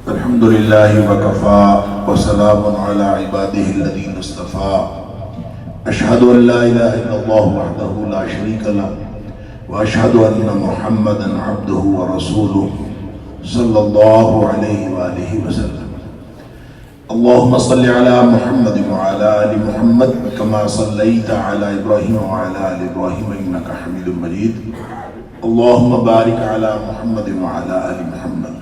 الحمد للہ وکفا وسلام علی عبادہ الذین اصطفى اشہد ان لا الہ الا اللہ وحدہ لا شریک لہ واشہد ان محمدا عبدہ ورسولہ صلی اللہ علیہ وآلہ وسلم اللہم صل علی محمد وعلی آل محمد کما صلیت علی ابراہیم وعلی آل ابراہیم انکا حمید مجید اللہم بارک علی محمد وعلی آل محمد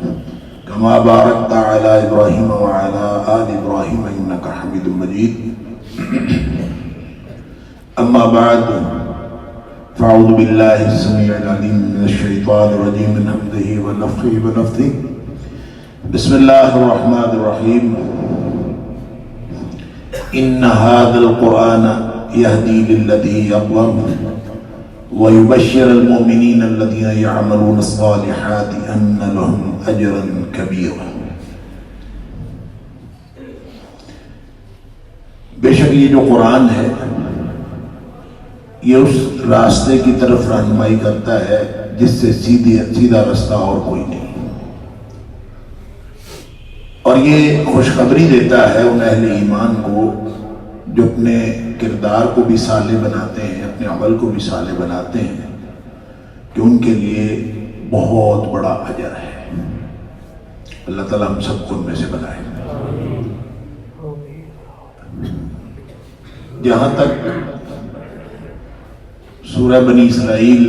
کما بارکت علی ابراہیم وعلی آل ابراہیم انکا حمید مجید اما بعد فاعوذ باللہ السمیع العلیم من الشیطان الرجیم من حمدہ ونفخہ ونفثہ بسم اللہ الرحمن الرحیم ان هذا القرآن يهدي للذي يقوم ويبشر المؤمنين الذين يعملون الصالحات ان لهم اجرا كبيرا. بے شک یہ جو قرآن ہے یہ اس راستے کی طرف رہنمائی کرتا ہے جس سے سیدھا رستہ اور کوئی نہیں، اور یہ خوشخبری دیتا ہے ان اہل ایمان کو جو اپنے کردار کو بھی صالح بناتے ہیں، اپنے عمل کو بھی صالح بناتے ہیں، کہ ان کے لیے بہت بڑا اجر ہے. اللہ تعالیٰ ہم سب کو ان میں سے بنائے. جہاں تک سورہ بنی اسرائیل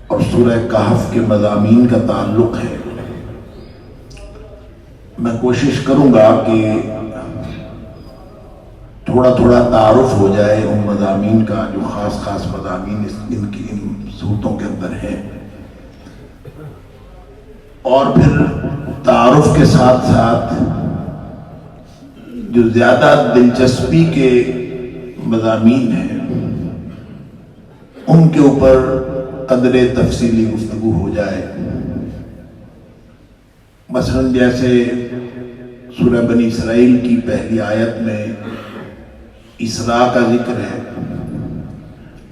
اور سورہ کہف کے مضامین کا تعلق ہے، میں کوشش کروں گا کہ تھوڑا تھوڑا تعارف ہو جائے ان مضامین کا جو خاص خاص مضامین ان صورتوں کے اندر ہیں، اور پھر تعارف کے ساتھ ساتھ جو زیادہ دلچسپی کے مضامین ہیں ان کے اوپر قدر تفصیلی گفتگو ہو جائے. مثلا جیسے سورہ بنی اسرائیل کی پہلی آیت میں اسراء کا ذکر ہے،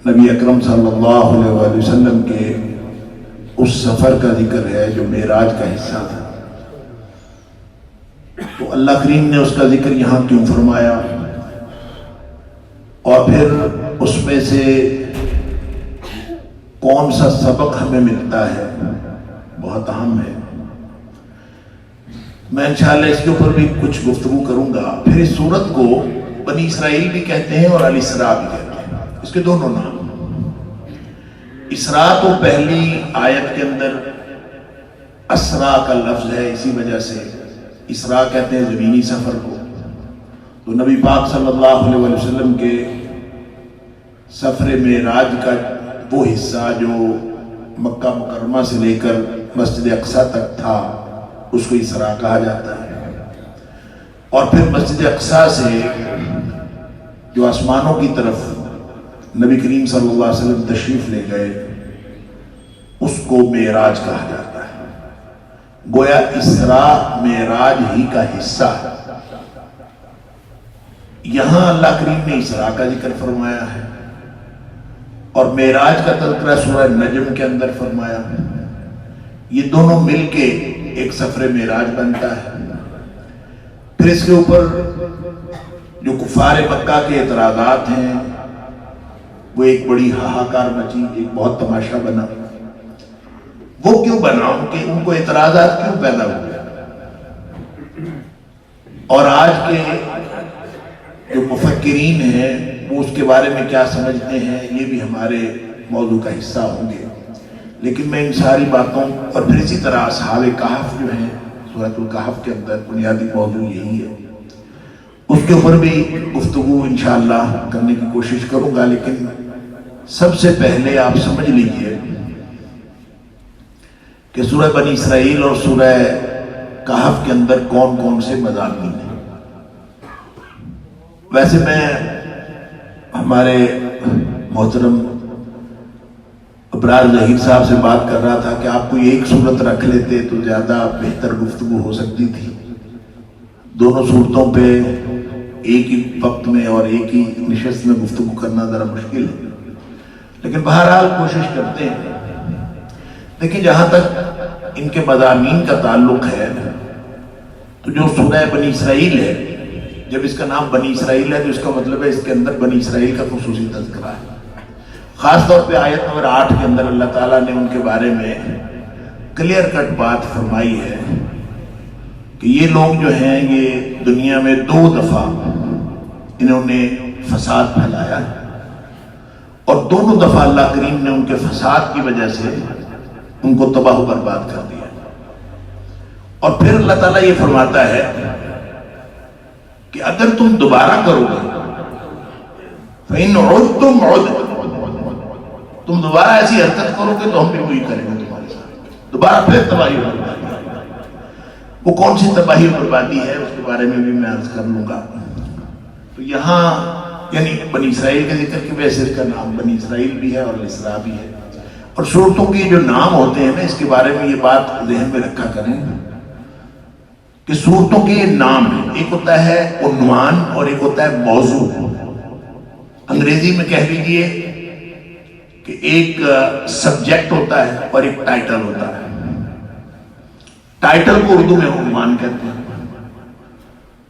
نبی اکرم صلی اللہ علیہ وآلہ وسلم کے اس سفر کا ذکر ہے جو معراج کا حصہ تھا. تو اللہ کریم نے اس کا ذکر یہاں کیوں فرمایا، اور پھر اس میں سے کون سا سبق ہمیں ملتا ہے، بہت اہم ہے. میں انشاءاللہ اس کے اوپر بھی کچھ گفتگو کروں گا. پھر اس سورت کو بنی اسرائیل بھی کہتے ہیں اور الاسراء بھی کہتے ہیں، اس کے دونوں نام. اسراء تو پہلی آیت کے اندر اسراء کا لفظ ہے، اسی وجہ سے اسراء کہتے ہیں زمینی سفر کو. تو نبی پاک صلی اللہ علیہ وسلم کے سفر معراج کا وہ حصہ جو مکہ مکرمہ سے لے کر مسجد اقصیٰ تک تھا اس کو اسراء کہا جاتا ہے. اور پھر مسجد اقصیٰ سے جو آسمانوں کی طرف نبی کریم صلی اللہ علیہ وسلم تشریف لے گئے اس کو معراج کہا جاتا ہے. گویا اسراء معراج ہی کا حصہ ہے. یہاں اللہ کریم نے اسراء کا ذکر فرمایا ہے اور معراج کا تذکرہ سورہ نجم کے اندر فرمایا ہے. یہ دونوں مل کے ایک سفر معراج بنتا ہے. پھر اس کے اوپر جو کفار مکہ کے اعتراضات ہیں وہ ایک بڑی ہاہاکار مچی، ایک بہت تماشا بنا. وہ کیوں بنا؟ ان کو اعتراضات کیوں پیدا ہوئے، اور آج کے جو مفکرین ہیں وہ اس کے بارے میں کیا سمجھتے ہیں، یہ بھی ہمارے موضوع کا حصہ ہوں گے. لیکن میں ان ساری باتوں، اور پھر اسی طرح اصحاب کہف جو ہیں سورۃ الکہف کے اندر بنیادی موضوع یہی ہے، اس کے اوپر بھی گفتگو انشاءاللہ کرنے کی کوشش کروں گا. لیکن سب سے پہلے آپ سمجھ لیجئے کہ سورہ بنی اسرائیل اور سورہ کہف کے اندر کون کون سے مضامین ہیں. ویسے میں ہمارے محترم ابرار ظہیر صاحب سے بات کر رہا تھا کہ آپ کو ایک صورت رکھ لیتے تو زیادہ بہتر گفتگو ہو سکتی تھی. دونوں صورتوں پہ ایک ہی وقت میں اور ایک ہی نشست میں گفتگو کرنا ذرا مشکل ہے، لیکن بہرحال کوشش کرتے ہیں. دیکھیں جہاں تک ان کے مضامین کا تعلق ہے تو جو سورہ بنی اسرائیل ہے، جب اس کا نام بنی اسرائیل ہے تو اس کا مطلب ہے اس کے اندر بنی اسرائیل کا خصوصی تذکرہ ہے۔ خاص طور پہ آیت نمبر 8 کے اندر اللہ تعالیٰ نے ان کے بارے میں کلیئر کٹ بات فرمائی ہے کہ یہ لوگ جو ہیں یہ دنیا میں 2 دفعہ انہوں نے فساد پھیلایا اور دونوں دفعہ اللہ کریم نے ان کے فساد کی وجہ سے ان کو تباہ و برباد کر دیا۔ اور پھر اللہ تعالیٰ یہ فرماتا ہے کہ اگر تم دوبارہ کرو گے فَإِنْ عُدْتُمْ عُدْنَا، تم دوبارہ ایسی حرکت کرو گے تو ہم بھی وہی کریں گے تمہارے ساتھ، دوبارہ پھر تباہی و بربادی۔ وہ کون سی تباہی و بربادی ہے اس کے بارے میں بھی میں عرض کر لوں گا۔ تو یہاں یعنی بنی اسرائیل کے ذکر کی وجہ سے اس کا نام بنی اسرائیل بھی ہے اور الاسراء بھی ہے۔ اور صورتوں کے جو نام ہوتے ہیں نا، اس کے بارے میں یہ بات ذہن میں رکھا کریں کہ صورتوں کے نام ہیں، ایک ہوتا ہے عنوان اور ایک ہوتا ہے موضوع۔ انگریزی میں کہہ لیجئے کہ ایک سبجیکٹ ہوتا ہے اور ایک ٹائٹل ہوتا ہے۔ ٹائٹل کو اردو میں عنوان کہتے ہیں،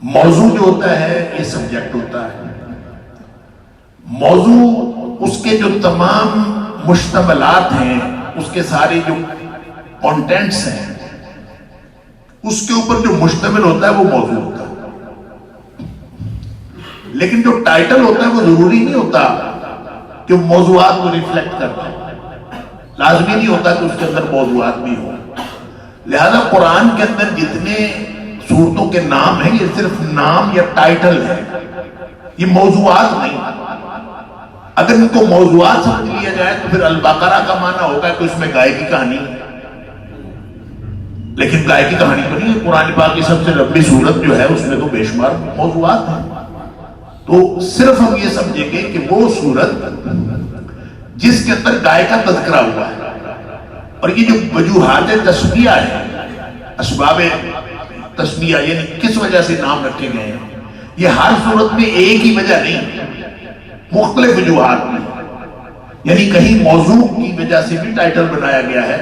موضوع جو ہوتا ہے یہ سبجیکٹ ہوتا ہے۔ موضوع اس کے جو تمام مشتملات ہیں، اس کے سارے جو کانٹینٹس ہیں، اس کے اوپر جو مشتمل ہوتا ہے وہ موضوع ہوتا ہے۔ لیکن جو ٹائٹل ہوتا ہے وہ ضروری نہیں ہوتا کہ موضوعات کو ریفلیکٹ کرتا ہے، لازمی نہیں ہوتا کہ اس کے اندر موضوعات بھی ہوں۔ لہذا قرآن کے اندر جتنے صورتوں کے نام ہیں یہ صرف نام یا ٹائٹل ہے، یہ موضوعات نہیں۔ اگر ان کو موضوعات سمجھ لیا جائے تو پھر البقرہ کا معنی ہوگا کہ اس میں گائے کی کہانی ہے، لیکن گائے کی کہانی تو نہیں ہے۔ قرآن پاک کی سب سے لمبی سورت جو ہے اس میں تو بے شمار موضوعات ہیں۔ تو صرف ہم یہ سمجھیں گے کہ وہ سورت جس کے اندر گائے کا تذکرہ ہوا ہے، اور یہ جو وجوہات تسمیہ ہے، اسباب تسمیہ یعنی کس وجہ سے نام رکھے گئے ہیں، یہ ہر صورت میں ایک ہی وجہ نہیں، مختلف وجوہات میں۔ یعنی کہیں موضوع کی وجہ سے بھی ٹائٹل بنایا گیا ہے،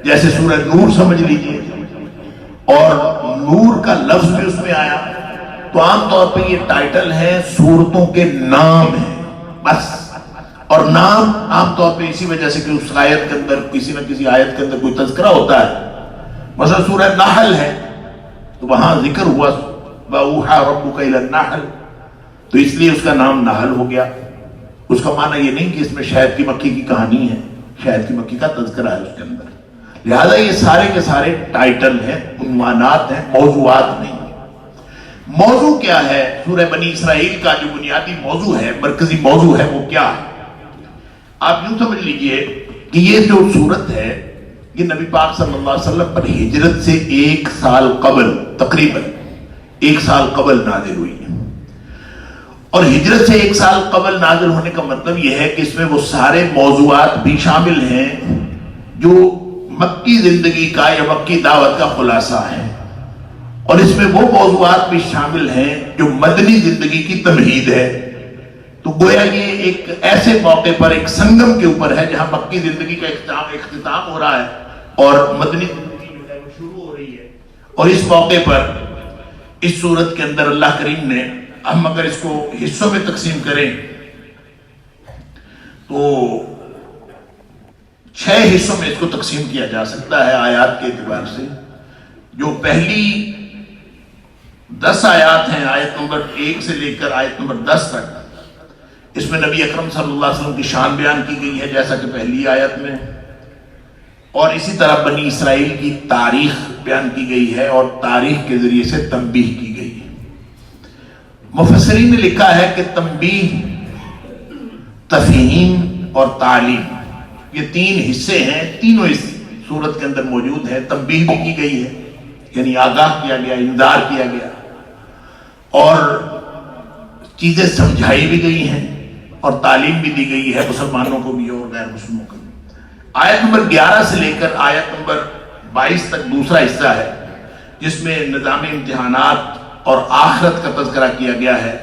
جیسے سورہ نور سمجھ لیجئے، اور نور کا لفظ بھی اس میں آیا۔ تو عام طور پہ یہ ٹائٹل ہے، صورتوں کے نام ہیں بس۔ اور نام عام طور پہ اسی وجہ سے کہ اس آیت کے اندر کسی نہ کسی آیت کے اندر کوئی تذکرہ ہوتا ہے۔ مثلا سورہ نحل ہے تو وہاں ذکر ہوا وَأَوْحَىٰ رَبُّكَ إِلَى النَّحْلِ، تو اس لیے اس کا نام نحل ہو گیا۔ اس کا معنی یہ نہیں کہ اس میں شہد کی مکھی کی کہانی ہے، شہد کی مکھی کا تذکرہ ہے اس کے اندر۔ لہذا یہ سارے کے سارے ٹائٹل ہیں، عنوانات ہیں، موضوعات نہیں۔ موضوع کیا ہے؟ سورہ بنی اسرائیل کا جو بنیادی موضوع ہے، مرکزی موضوع ہے، وہ کیا ہے؟ آپ یوں سمجھ لیجئے کہ یہ جو سورت ہے یہ نبی پاک صلی اللہ علیہ وسلم پر ہجرت سے 1 سال قبل، تقریباً 1 سال قبل نازل ہوئی ہے۔ اور ہجرت سے 1 سال قبل نازل ہونے کا مطلب یہ ہے کہ اس میں وہ سارے موضوعات بھی شامل ہیں جو مکی زندگی کا یا مکی دعوت کا خلاصہ ہے، اور اس میں وہ موضوعات بھی شامل ہیں جو مدنی زندگی کی تمہید ہے۔ تو گویا یہ ایک ایسے موقع پر، ایک سنگم کے اوپر ہے جہاں مکی زندگی کا اختتام ہو رہا ہے اور مدنی زندگی جو ہے وہ شروع ہو رہی ہے۔ اور اس موقع پر اس صورت کے اندر اللہ کریم نے، ہم اگر اس کو حصوں میں تقسیم کریں تو 6 حصوں میں اس کو تقسیم کیا جا سکتا ہے آیات کے اعتبار سے۔ جو پہلی 10 آیات ہیں، آیت نمبر 1 سے لے کر آیت نمبر 10 تک، اس میں نبی اکرم صلی اللہ علیہ وسلم کی شان بیان کی گئی ہے جیسا کہ پہلی آیت میں، اور اسی طرح بنی اسرائیل کی تاریخ بیان کی گئی ہے اور تاریخ کے ذریعے سے تنبیہ کی گئی ہے۔ مفسرین نے لکھا ہے کہ تنبیہ، تفہیم اور تعلیم، یہ 3 حصے ہیں، تینوں اس سورت کے اندر موجود ہیں۔ تنبیہ بھی کی گئی ہے، یعنی آگاہ کیا گیا، انذار کیا گیا، اور چیزیں سمجھائی بھی گئی ہیں، اور تعلیم بھی دی گئی ہے مسلمانوں کو بھی اور غیر مسلموں کو بھی۔ آیت نمبر 11 سے لے کر آیت نمبر 22 تک دوسرا حصہ ہے جس میں نظام امتحانات اور آخرت کا تذکرہ کیا گیا ہے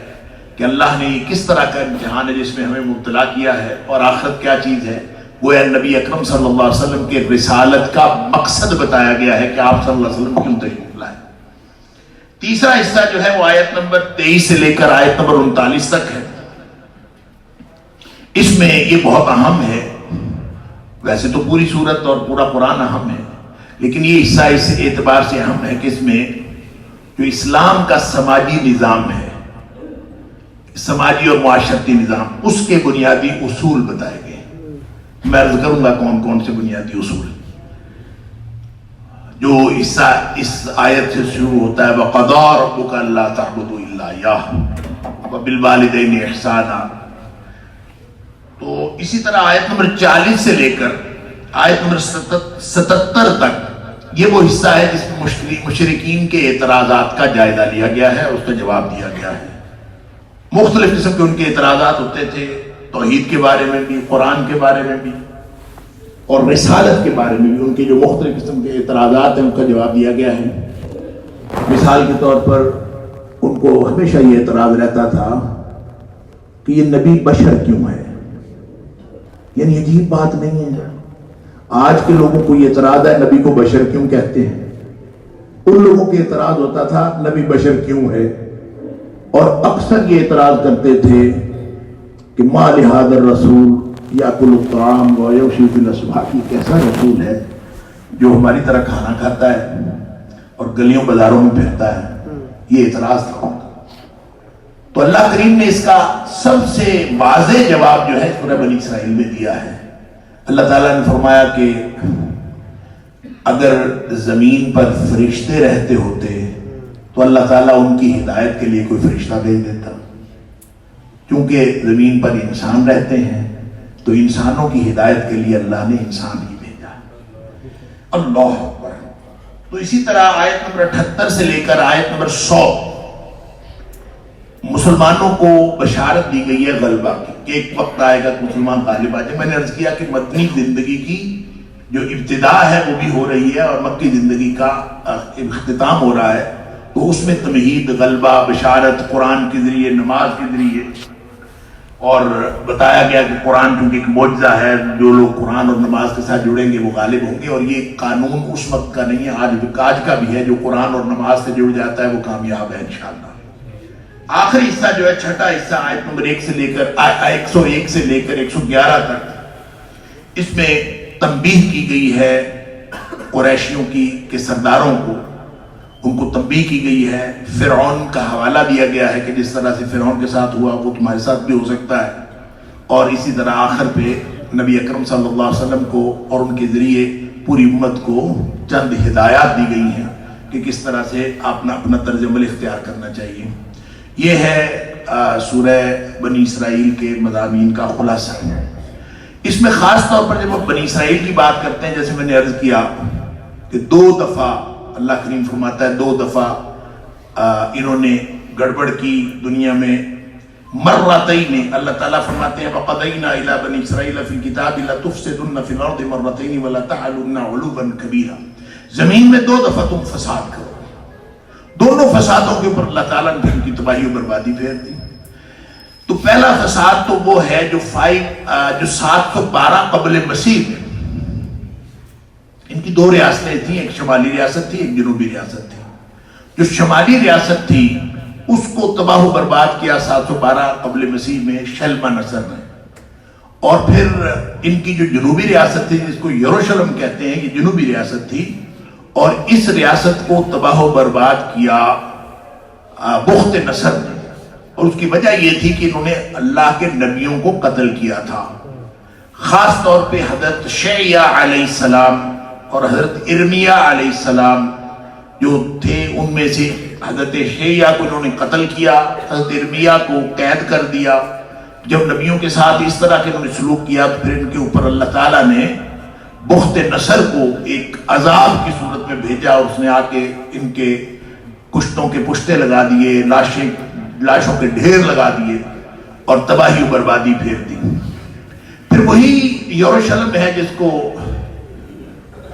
کہ اللہ نے یہ کس طرح کا امتحان ہے جس میں ہمیں مبتلا کیا ہے، اور آخرت کیا چیز ہے، گویا نبی اکرم صلی اللہ علیہ وسلم کے رسالت کا مقصد بتایا گیا ہے کہ آپ صلی اللہ علیہ وسلم کیوں تشریف لائے۔ تیسرا حصہ جو ہے وہ آیت نمبر 23 سے لے کر آیت نمبر 39 تک ہے۔ اس میں یہ بہت اہم ہے، ویسے تو پوری سورت اور پورا قرآن اہم ہے، لیکن یہ حصہ اس اعتبار سے اہم ہے کہ اس میں جو اسلام کا سماجی نظام ہے، سماجی اور معاشرتی نظام، اس کے بنیادی اصول بتائے گئے۔ میں عرض کروں گا کون کون سے بنیادی اصول جو حصہ اس آیت سے شروع ہوتا ہے، وَقَضَىٰ رَبُّكَ أَلَّا تَعْبُدُوا إِلَّا إِيَّاهُ وَبِالْوَالِدَيْنِ إِحْسَانًا۔ تو اسی طرح آیت نمبر 40 سے لے کر آیت نمبر 77 تک یہ وہ حصہ ہے جس میں مشرکین کے اعتراضات کا جائزہ لیا گیا ہے، اس کا جواب دیا گیا ہے۔ مختلف قسم کے ان کے اعتراضات ہوتے تھے، توحید کے بارے میں بھی، قرآن کے بارے میں بھی، اور رسالت کے بارے میں بھی ان کے جو مختلف قسم کے اعتراضات ہیں ان کا جواب دیا گیا ہے۔ مثال کے طور پر ان کو ہمیشہ یہ اعتراض رہتا تھا کہ یہ نبی بشر کیوں ہے، یعنی عجیب بات نہیں ہے۔ آج کے لوگوں کو یہ اعتراض ہے نبی کو بشر کیوں کہتے ہیں، ان لوگوں کے اعتراض ہوتا تھا نبی بشر کیوں ہے، اور اکثر یہ اعتراض کرتے تھے کہ ما لہذا الرسول یاکل الطعام ویمشی فی الاسواق، کیسا رسول ہے جو ہماری طرح کھانا کھاتا ہے اور گلیوں بازاروں میں پھرتا ہے۔ یہ اعتراض تھا۔ تو اللہ کریم نے اس کا سب سے واضح جواب جو ہے سورہ بنی اسرائیل میں دیا ہے۔ اللہ تعالیٰ نے فرمایا کہ اگر زمین پر فرشتے رہتے ہوتے تو اللہ تعالیٰ ان کی ہدایت کے لیے کوئی فرشتہ بھیج دیتا، کیونکہ زمین پر انسان رہتے ہیں تو انسانوں کی ہدایت کے لیے اللہ نے انسان ہی بھیجا۔ اللہ اکبر۔ تو اسی طرح آیت نمبر 78 سے لے کر آیت نمبر 100 مسلمانوں کو بشارت دی گئی ہے غلبہ کی، کہ ایک وقت آئے گا کہ مسلمان غالب آ جائے۔ میں نے عرض کیا کہ مدنی زندگی کی جو ابتدا ہے وہ بھی ہو رہی ہے اور مکی زندگی کا اختتام ہو رہا ہے، تو اس میں تمہید، غلبہ، بشارت قرآن کے ذریعے، نماز کے ذریعے، اور بتایا گیا کہ قرآن چونکہ ایک معجزہ ہے، جو لوگ قرآن اور نماز کے ساتھ جڑیں گے وہ غالب ہوں گے، اور یہ قانون اس وقت کا نہیں ہے، آج کا بھی ہے، جو قرآن اور نماز سے جڑ جاتا ہے وہ کامیاب ہے انشاءاللہ۔ آخری حصہ جو ہے چھٹا حصہ آیت نمبر 101 سے لے کر 111 تک، اس میں تنبیہ کی گئی ہے قریشیوں کی کہ سرداروں کو، ان کو تنبیہ کی گئی ہے۔ فرعون کا حوالہ دیا گیا ہے کہ جس طرح سے فرعون کے ساتھ ہوا وہ تمہارے ساتھ بھی ہو سکتا ہے، اور اسی طرح آخر پہ نبی اکرم صلی اللہ علیہ وسلم کو اور ان کے ذریعے پوری امت کو چند ہدایات دی گئی ہیں کہ کس طرح سے اپنا طرز عمل اختیار کرنا چاہیے۔ یہ ہے سورہ بنی اسرائیل کے مضامین کا خلاصہ۔ اس میں خاص طور پر جب ہم بنی اسرائیل کی بات کرتے ہیں، جیسے میں نے عرض کیا کہ 2 دفعہ اللہ کریم فرماتا ہے 2 دفعہ انہوں نے گڑبڑ کی دنیا میں، مرتين اللہ تعالیٰ فرماتے ہیں وَقَضَيْنَا إِلَىٰ بَنِي إِسْرَائِيلَ فِي الْكِتَابِ لَتُفْسِدُنَّ فِي الْأَرْضِ مَرَّتَيْنِ وَلَتَعْلُنَّ عُلُوًّا كَبِيرًا، زمین میں 2 دفعہ تم فساد کرو۔ دونوں فسادوں کے اوپر اللہ تعالیٰ نے ان کی تباہی و بربادی پھیر دی۔ تو پہلا فساد تو وہ ہے جو 712 قبل مسیح میں، ان کی 2 ریاستیں تھیں، ایک شمالی ریاست تھی، ایک جنوبی ریاست تھی۔ جو شمالی ریاست تھی اس کو تباہ و برباد کیا 712 قبل مسیح میں شلمہ نصر نے، اور پھر ان کی جو جنوبی ریاست تھی جس کو یروشلم کہتے ہیں، یہ جنوبی ریاست تھی، اور اس ریاست کو تباہ و برباد کیا بخت نصر نے، اور اس کی وجہ یہ تھی کہ انہوں نے اللہ کے نبیوں کو قتل کیا تھا، خاص طور پہ حضرت شعیہ علیہ السلام اور حضرت ارمیہ علیہ السلام جو تھے، ان میں سے حضرت شعیہ کو انہوں نے قتل کیا، حضرت ارمیہ کو قید کر دیا۔ جب نبیوں کے ساتھ اس طرح کے انہوں نے سلوک کیا تو پھر ان کے اوپر اللہ تعالیٰ نے بخت نصر کو ایک عذاب کی صورت میں بھیجا، اور اس نے آ کے ان کے کشتوں کے پشتے لگا دیے، لاشوں کے ڈھیر لگا دیے اور تباہی و بربادی پھیر دی۔ پھر وہی یروشلم ہے جس کو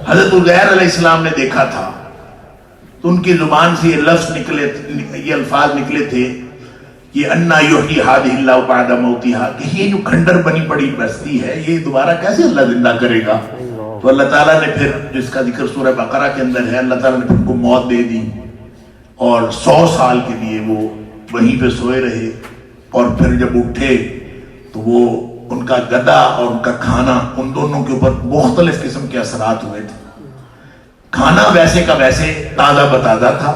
حضرت عزیر علیہ السلام نے دیکھا تھا، تو ان کی زبان سے یہ الفاظ نکلے تھے یہ انا یحیی ہذہ اللہ بعد موتہا، کہ یہ جو کھنڈر بنی پڑی بستی ہے یہ دوبارہ کیسے اللہ زندہ کرے گا؟ تو اللہ تعالیٰ نے پھر، جس کا ذکر سورہ بقرہ کے اندر ہے، اللہ تعالیٰ نے پھر ان کو موت دے دی اور 100 سال کے لیے وہ وہیں پہ سوئے رہے، اور پھر جب اٹھے تو وہ ان کا گدا اور ان کا کھانا، ان دونوں کے اوپر مختلف قسم کے اثرات ہوئے تھے۔ کھانا ویسے کا ویسے تازہ بتازہ تھا،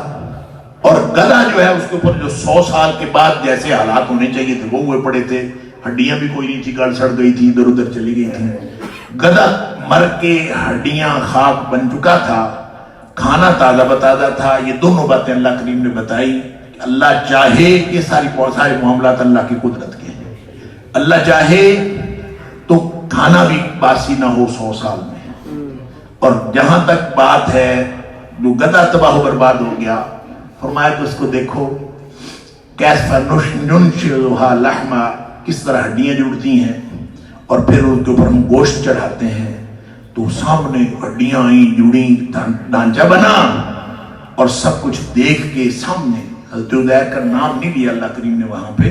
اور گدا جو ہے اس کے اوپر جو 100 سال کے بعد جیسے حالات ہونے چاہیے تھے وہ ہوئے پڑے تھے، ہڈیاں بھی کوئی نہیں تھی، گڑ سڑ گئی تھی، ادھر ادھر چلی گئی تھی۔ گدا مر کے ہڈیاں خاک بن چکا تھا، کھانا تازہ بتازہ تھا۔ یہ دونوں باتیں اللہ کریم نے بتائی کہ اللہ چاہے، یہ سارے معاملات اللہ کی قدرت کے ہیں، اللہ چاہے تو کھانا بھی باسی نہ ہو 100 سال میں۔ اور جہاں تک بات ہے جو گدا تباہ و برباد ہو گیا، فرمایا کہ اس کو دیکھو کیسف ننشزها لحما، کس طرح ہڈیاں جڑتی ہیں اور پھر ان کے اوپر ہم گوشت چڑھاتے ہیں، تو سامنے ہڈیاں آئیں، جڑیں، ڈھانچہ بنا، اور سب کچھ دیکھ کے سامنے۔ حضرت عزیر کا نام نہیں لیا اللہ کریم نے وہاں پہ،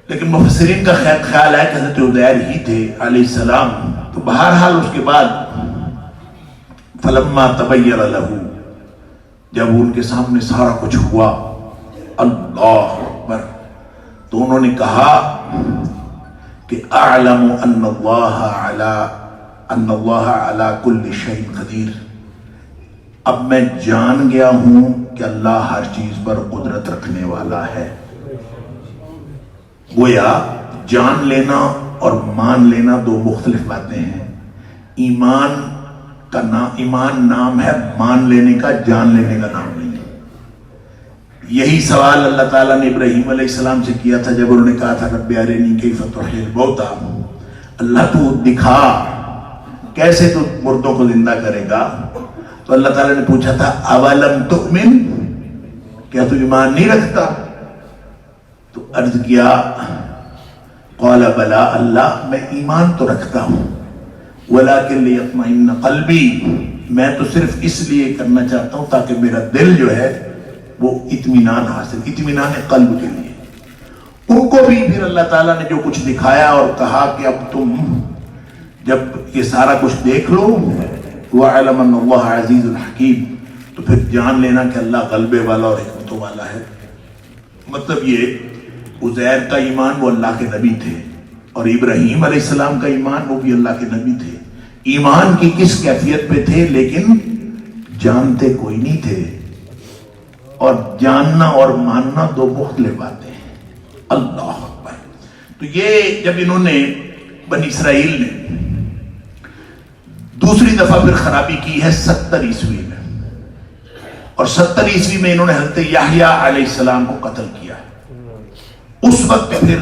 لیکن مفسرین کا خیال ہے کہ حضرت عزیر ہی تھے علیہ السلام۔ تو بہرحال اس کے بعد فلما تبین لہ، جب ان کے سامنے سارا کچھ ہوا، اللہ اکبر، تو انہوں نے کہا کہ اعلم ان اللہ علی کل شیء قدیر، اب میں جان گیا ہوں کہ اللہ ہر چیز پر قدرت رکھنے والا ہے۔ گویا جان لینا اور مان لینا دو مختلف باتیں ہیں۔ ایمان نام ہے مان لینے کا، جان لینے کا نام نہیں ہے۔ یہی سوال اللہ تعالیٰ نے ابراہیم علیہ السلام سے کیا تھا جب انہوں نے کہا تھا رب ارنی کیف تحیی الموتیٰ، اللہ تو دکھا کیسے تو مردوں کو زندہ کرے گا۔ تو اللہ تعالیٰ نے پوچھا تھا اولم تؤمن، کیا تو ایمان نہیں رکھتا؟ تو عرض کیا قال بلا، اللہ میں ایمان تو رکھتا ہوں، ولیکن لیطمئن قلبی، میں تو صرف اس لیے کرنا چاہتا ہوں تاکہ میرا دل جو ہے وہ اطمینان حاصل، اطمینان قلب کے لیے۔ ان کو بھی پھر اللہ تعالیٰ نے جو کچھ دکھایا اور کہا کہ اب تم جب یہ سارا کچھ دیکھ لو، وَعَلَمَ أَنَّ اللَّهَ عَزِيزٌ الحکیم، تو پھر جان لینا کہ اللہ غلبے والا اور حکمتوں والا ہے۔ مطلب یہ عزیر کا ایمان، وہ اللہ کے نبی تھے، اور ابراہیم علیہ السلام کا ایمان، وہ بھی اللہ کے نبی تھے۔ ایمان کی کس کیفیت پہ تھے، لیکن جانتے کوئی نہیں تھے، اور جاننا اور ماننا دو مختلف باتیں ہیں۔ اللہ اکبر۔ تو یہ جب انہوں نے بنی اسرائیل نے دوسری دفعہ پھر خرابی کی ہے 70 عیسوی میں، اور 70 عیسوی میں انہوں نے حضرت یحییٰ علیہ السلام کو قتل کیا۔ اس وقت پھر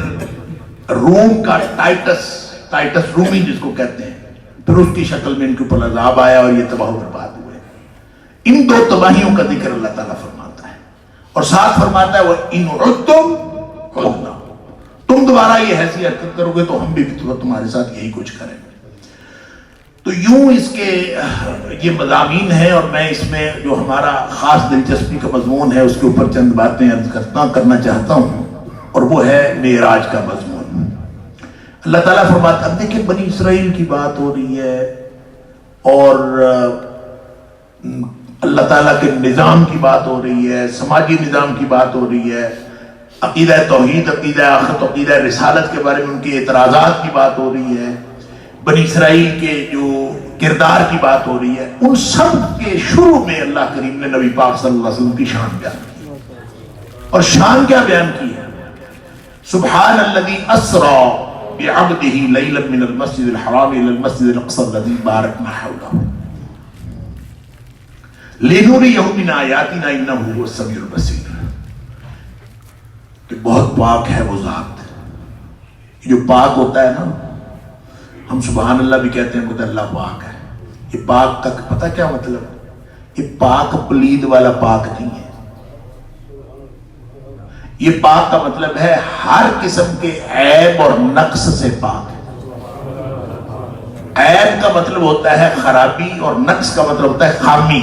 روم کا ٹائٹس رومی جس کو کہتے ہیں، پھر اس کی شکل میں ان کے اوپر عذاب آیا اور یہ تباہ و برباد ہوئے۔ ان دو تباہیوں کا ذکر اللہ تعالیٰ فرماتا ہے، اور ساتھ فرماتا ہے وَإِنْ عُدْتُمْ عُدْنَا، تم دوبارہ یہ ایسی حرکت کرو گے تو ہم بھی تمہارے ساتھ یہی کچھ کریں گے۔ تو یوں اس کے یہ مضامین ہیں، اور میں اس میں جو ہمارا خاص دلچسپی کا مضمون ہے اس کے اوپر چند باتیں عرض کرنا چاہتا ہوں، اور وہ ہے معراج کا مضمون۔ اللہ تعالیٰ فرماتا ہے، اب دیکھیں بنی اسرائیل کی بات ہو رہی ہے، اور اللہ تعالیٰ کے نظام کی بات ہو رہی ہے، سماجی نظام کی بات ہو رہی ہے، عقیدہ توحید، عقیدہ آخرت، عقیدہ رسالت کے بارے میں ان کے اعتراضات کی بات ہو رہی ہے، بنی اسرائیل کے جو کردار کی بات ہو رہی ہے۔ ان سب کے شروع میں اللہ کریم نے نبی پاک صلی اللہ علیہ وسلم کی شان بیان کی، اور شان کیا بیان کی ہے؟ سبحان الذی اسری بعبدہ لیلا من المسجد الحرام الى المسجد الاقصى الذی بارکنا حولہ لنریہ من آیاتنا انہ هو السمیع البصیر، کہ بہت پاک ہے وہ ذات۔ جو پاک ہوتا ہے نا، ہم سبحان اللہ بھی کہتے ہیں کہ اللہ پاک ہے۔ یہ پاک کا پتہ کیا مطلب؟ یہ پاک پلید والا پاک نہیں ہے، یہ پاک کا مطلب ہے ہر قسم کے عیب اور نقص سے پاک ہے۔ عیب کا مطلب ہوتا ہے خرابی، اور نقص کا مطلب ہوتا ہے خامی،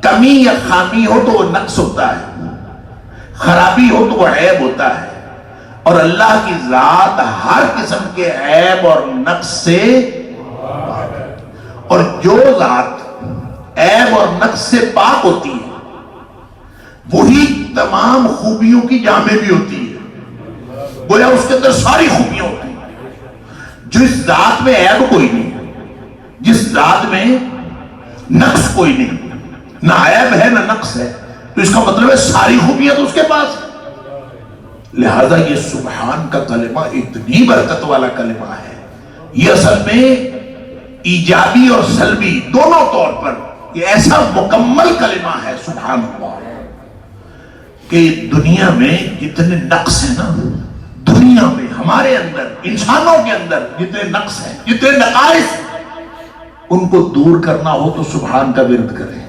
کمی یا خامی ہو تو وہ نقص ہوتا ہے۔ خرابی ہو تو وہ عیب ہوتا ہے، اور اللہ کی ذات ہر قسم کے عیب اور نقص سے، اور جو ذات عیب اور نقص سے پاک ہوتی ہے وہی تمام خوبیوں کی جامع بھی ہوتی ہے، گویا اس کے اندر ساری خوبیاں ہوتی ہیں۔ جس ذات میں عیب کوئی نہیں، جس ذات میں نقص کوئی نہیں، نہ عیب ہے نہ نقص ہے، تو اس کا مطلب ہے ساری خوبیاں تو اس کے پاس ہیں۔ لہذا یہ سبحان کا کلمہ اتنی برکت والا کلمہ ہے، یہ اصل میں ایجابی اور سلبی دونوں طور پر یہ ایسا مکمل کلمہ ہے سبحان اللہ، کہ دنیا میں جتنے نقص ہیں نا، دنیا میں ہمارے اندر انسانوں کے اندر جتنے نقص ہیں، جتنے نقائص ہیں، ان کو دور کرنا ہو تو سبحان کا ورد کریں۔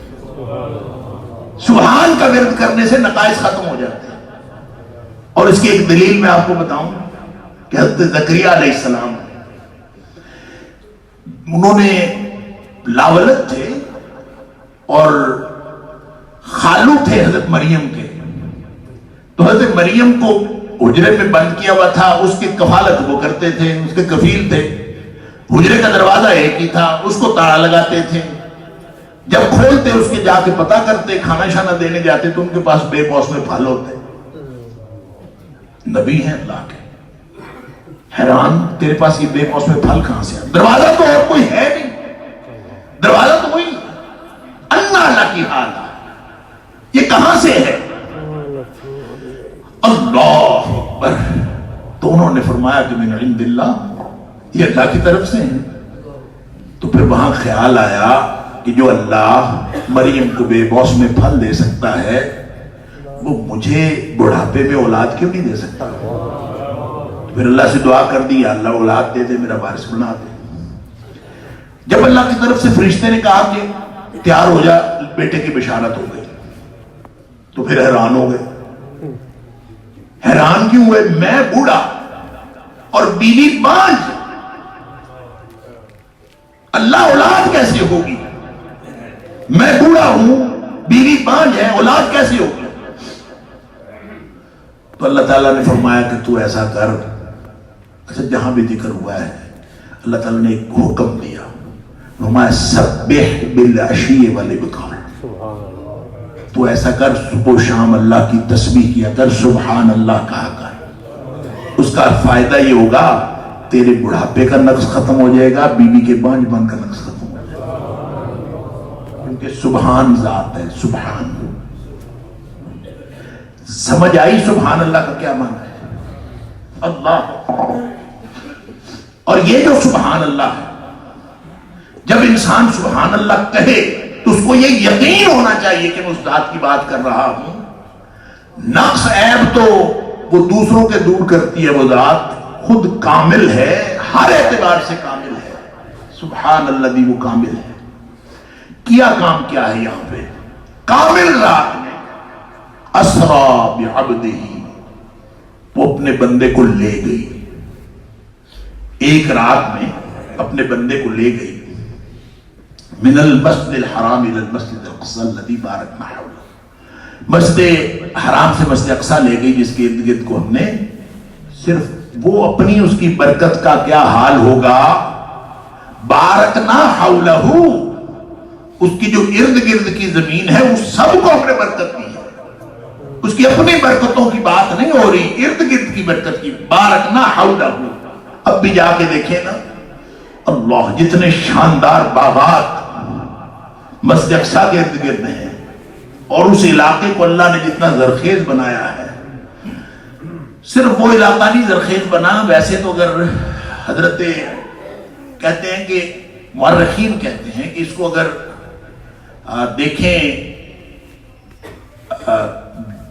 سبحان کا ورد کرنے سے نقائص ختم ہو جاتے ہیں۔ اور اس کی ایک دلیل میں آپ کو بتاؤں کہ حضرت زکریا علیہ السلام، انہوں نے لاولد تھے اور خالو تھے حضرت مریم کے، تو حضرت مریم کو حجرے میں بند کیا ہوا تھا، اس کی کفالت وہ کرتے تھے، اس کے کفیل تھے۔ حجرے کا دروازہ ایک ہی تھا، اس کو تالا لگاتے تھے، جب کھولتے اس کے جا کے پتہ کرتے، کھانا شانا دینے جاتے تو ان کے پاس بے موسم پھل ہوتے۔ نبی ہیں اللہ کے، حیران تیرے پاس یہ بے موسم پھل کہاں سے؟ دروازہ تو اور کوئی ہے نہیں، دروازہ تو وہی انا اللہ کی حال، یہ کہاں سے ہے؟ اللہ اکبر۔ تو انہوں نے فرمایا کہ من عند اللہ، یہ اللہ کی طرف سے ہیں۔ تو پھر وہاں خیال آیا کہ جو اللہ مریم کو بے موسم پھل دے سکتا ہے وہ مجھے بڑھاپے میں اولاد کیوں نہیں دے سکتا؟ پھر اللہ سے دعا کر دی، اللہ اولاد دے دے، میرا وارث بنا دے۔ جب اللہ کی طرف سے فرشتے نے کہا کہ تیار ہو جا، بیٹے کی بشارت ہو گئی، تو پھر حیران ہو گئے۔ حیران کیوں ہوئے؟ میں بوڑھا اور بیوی بانجھ، اللہ اولاد کیسے ہوگی؟ میں بوڑھا ہوں، بیوی بانجھ ہے، اولاد کیسے ہوگی؟ تو اللہ تعالیٰ نے فرمایا کہ تو ایسا کر، اچھا جہاں بھی ذکر ہوا ہے اللہ تعالیٰ نے ایک حکم دیا، فرمایا سبح بالعشی والابکار، تو ایسا کر صبح و شام اللہ کی تسبیح کیا کر، سبحان اللہ کہا کر۔ اس کا فائدہ یہ ہوگا تیرے بڑھاپے کا نقص ختم ہو جائے گا، بیوی کے بانجھ بن کا نقص ختم ہو جائے گا، کیونکہ سبحان ذات ہے۔ سبحان سمجھ آئی سبحان اللہ کا کیا معنی ہے؟ اللہ۔ اور یہ جو سبحان اللہ ہے، جب انسان سبحان اللہ کہے تو اس کو یہ یقین ہونا چاہیے کہ میں اس ذات کی بات کر رہا ہوں۔ نقص عیب تو وہ دوسروں کے دور کرتی ہے، وہ ذات خود کامل ہے، ہر اعتبار سے کامل ہے۔ سبحان اللہ دی، وہ کامل ہے۔ کیا کام کیا ہے یہاں پہ؟ کامل ذات نے اسرا بعبدہ، وہ اپنے بندے کو لے گئی، ایک رات میں اپنے بندے کو لے گئی، من المسجد الحرام الى المسجد الاقصى الذي باركنا حوله، مسجد حرام سے مسجد اقصی لے گئی جس کے ارد گرد کو ہم نے صرف وہ اپنی اس کی برکت کا کیا حال ہوگا، بارکنا حولہ، اس کی جو ارد گرد کی زمین ہے اس سب کو ہم نے برکت دی ہے، اس کی اپنی برکتوں کی بات نہیں ہو رہی، ارد گرد کی برکت کی، بارکنا حولہ۔ اب بھی جا کے دیکھیں نا، اللہ جتنے شاندار باغات مسجد اقصی کے ارد گرد ہیں، اور اس علاقے کو اللہ نے جتنا زرخیز بنایا ہے، صرف وہ علاقہ نہیں زرخیز بنا، ویسے تو اگر حضرت کہتے ہیں کہ مورخین کہتے ہیں کہ اس کو اگر دیکھیں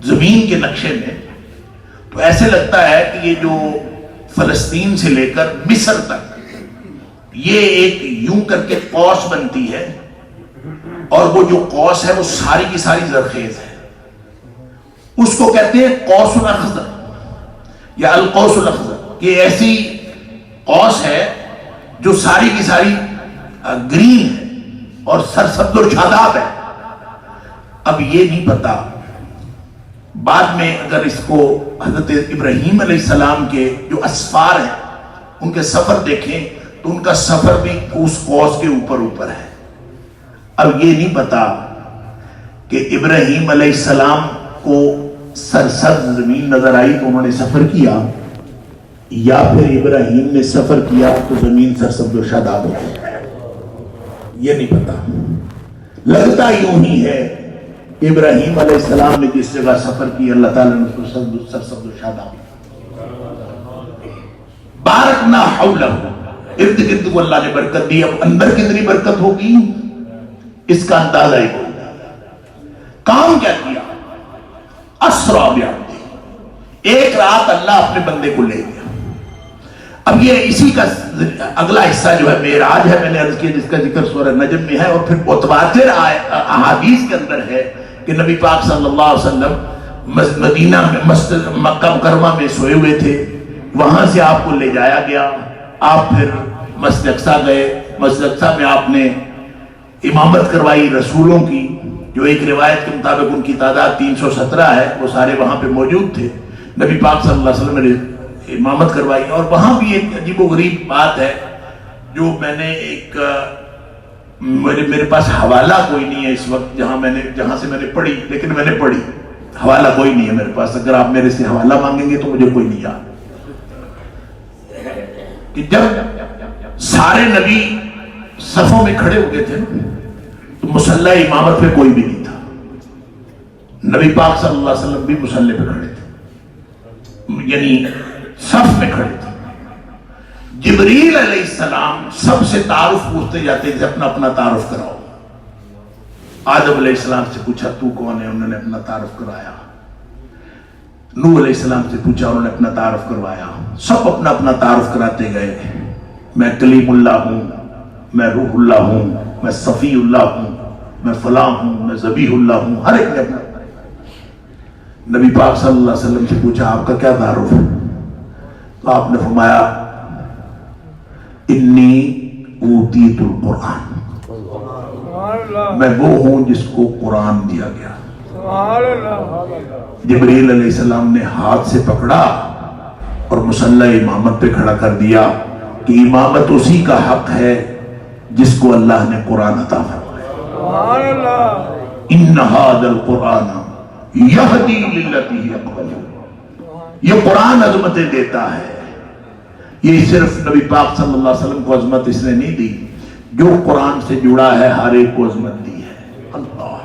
زمین کے نقشے میں تو ایسے لگتا ہے کہ یہ جو فلسطین سے لے کر مصر تک یہ ایک یوں کر کے قوس بنتی ہے، اور وہ جو قوس ہے وہ ساری کی ساری زرخیز ہے، اس کو کہتے ہیں قوس الاخضر یا القوس الاخضر۔ یہ ایسی قوس ہے جو ساری کی ساری گرین ہے اور سرسبز و شاداب ہے۔ اب یہ نہیں پتا بعد میں اگر اس کو حضرت ابراہیم علیہ السلام کے جو اسفار ہیں ان کے سفر دیکھیں تو ان کا سفر بھی اس قوس کے اوپر ہے. اب یہ نہیں پتا کہ ابراہیم علیہ السلام کو سرسبز زمین نظر آئی تو انہوں نے سفر کیا، یا پھر ابراہیم نے سفر کیا تو زمین سرسبز و شاداب ہو گئی. یہ نہیں پتا. لگتا یوں ہی ہے ابراہیم علیہ السلام نے جس جگہ سفر کی اللہ تعالیٰ نے اس کو سرسبز و شاداب بارکنا حولہ، ارد گرد کو اللہ نے برکت دی. اب اندر کتنی برکت ہوگی اس کا اندازہ ہی ہوگا. کام کیا کیا؟ اسرا بعبدہ، ایک رات اللہ اپنے بندے کو لے گیا. اب یہ اسی کا اگلا حصہ جو ہے معراج ہے، میں نے عرض کیا، جس کا ذکر سورہ نجم میں ہے، اور پھر متواتر احادیث کے اندر ہے کہ نبی پاک صلی اللہ علیہ وسلم مدینہ میں مسجد مکہ مکرمہ میں سوئے ہوئے تھے، وہاں سے آپ کو لے جایا گیا. آپ پھر مسجد اقصی گئے. مسجد اقصی میں آپ نے امامت کروائی رسولوں کی، جو ایک روایت کے مطابق ان کی تعداد 317 ہے، وہ سارے وہاں پہ موجود تھے. نبی پاک صلی اللہ علیہ وسلم نے امامت کروائی. اور وہاں بھی ایک عجیب و غریب بات ہے جو میں نے ایک میرے پاس حوالہ کوئی نہیں ہے اس وقت جہاں سے میں نے پڑھی، لیکن میں نے پڑھی. حوالہ کوئی نہیں ہے میرے پاس، اگر آپ میرے سے حوالہ مانگیں گے تو مجھے کوئی نہیں یاد. کہ جب سارے نبی صفوں میں کھڑے ہو گئے تھے تو مصلی امامت پہ کوئی بھی نہیں تھا. نبی پاک صلی اللہ علیہ وسلم بھی مصلی پہ کھڑے تھے، یعنی صف میں کھڑے تھے. جبریل علیہ السلام سب سے تعارف پوچھتے جاتے تھے، اپنا اپنا تعارف کراؤ. آدم علیہ السلام سے پوچھا تو کون ہے، انہوں نے اپنا تعارف کرایا. نوح علیہ السلام سے پوچھا، انہوں نے اپنا تعارف کروایا. سب اپنا اپنا تعارف کراتے گئے. میں کلیم اللہ ہوں، میں روح اللہ ہوں، میں صفی اللہ ہوں، میں فلاں ہوں، میں ذبیح اللہ ہوں. ہر ایک نے اپنا. نبی پاک صلی اللہ علیہ وسلم سے پوچھا آپ کا کیا تعارف ہے؟ تو آپ نے فرمایا انی اوتیت القرآن، میں وہ ہوں جس کو قرآن دیا گیا. جبریل علیہ السلام نے ہاتھ سے پکڑا اور مصلی امامت پہ کھڑا کر دیا کہ امامت اسی کا حق ہے جس کو اللہ نے قرآن عطا فرمایا. ان ھذا القرآن یہدی للتی ہی اقوم. یہ قرآن عظمتیں دیتا ہے. یہ صرف نبی پاک صلی اللہ علیہ وسلم کو عظمت اس نے نہیں دی، جو قرآن سے جڑا ہے ہر ایک کو عظمت دی ہے. اللہ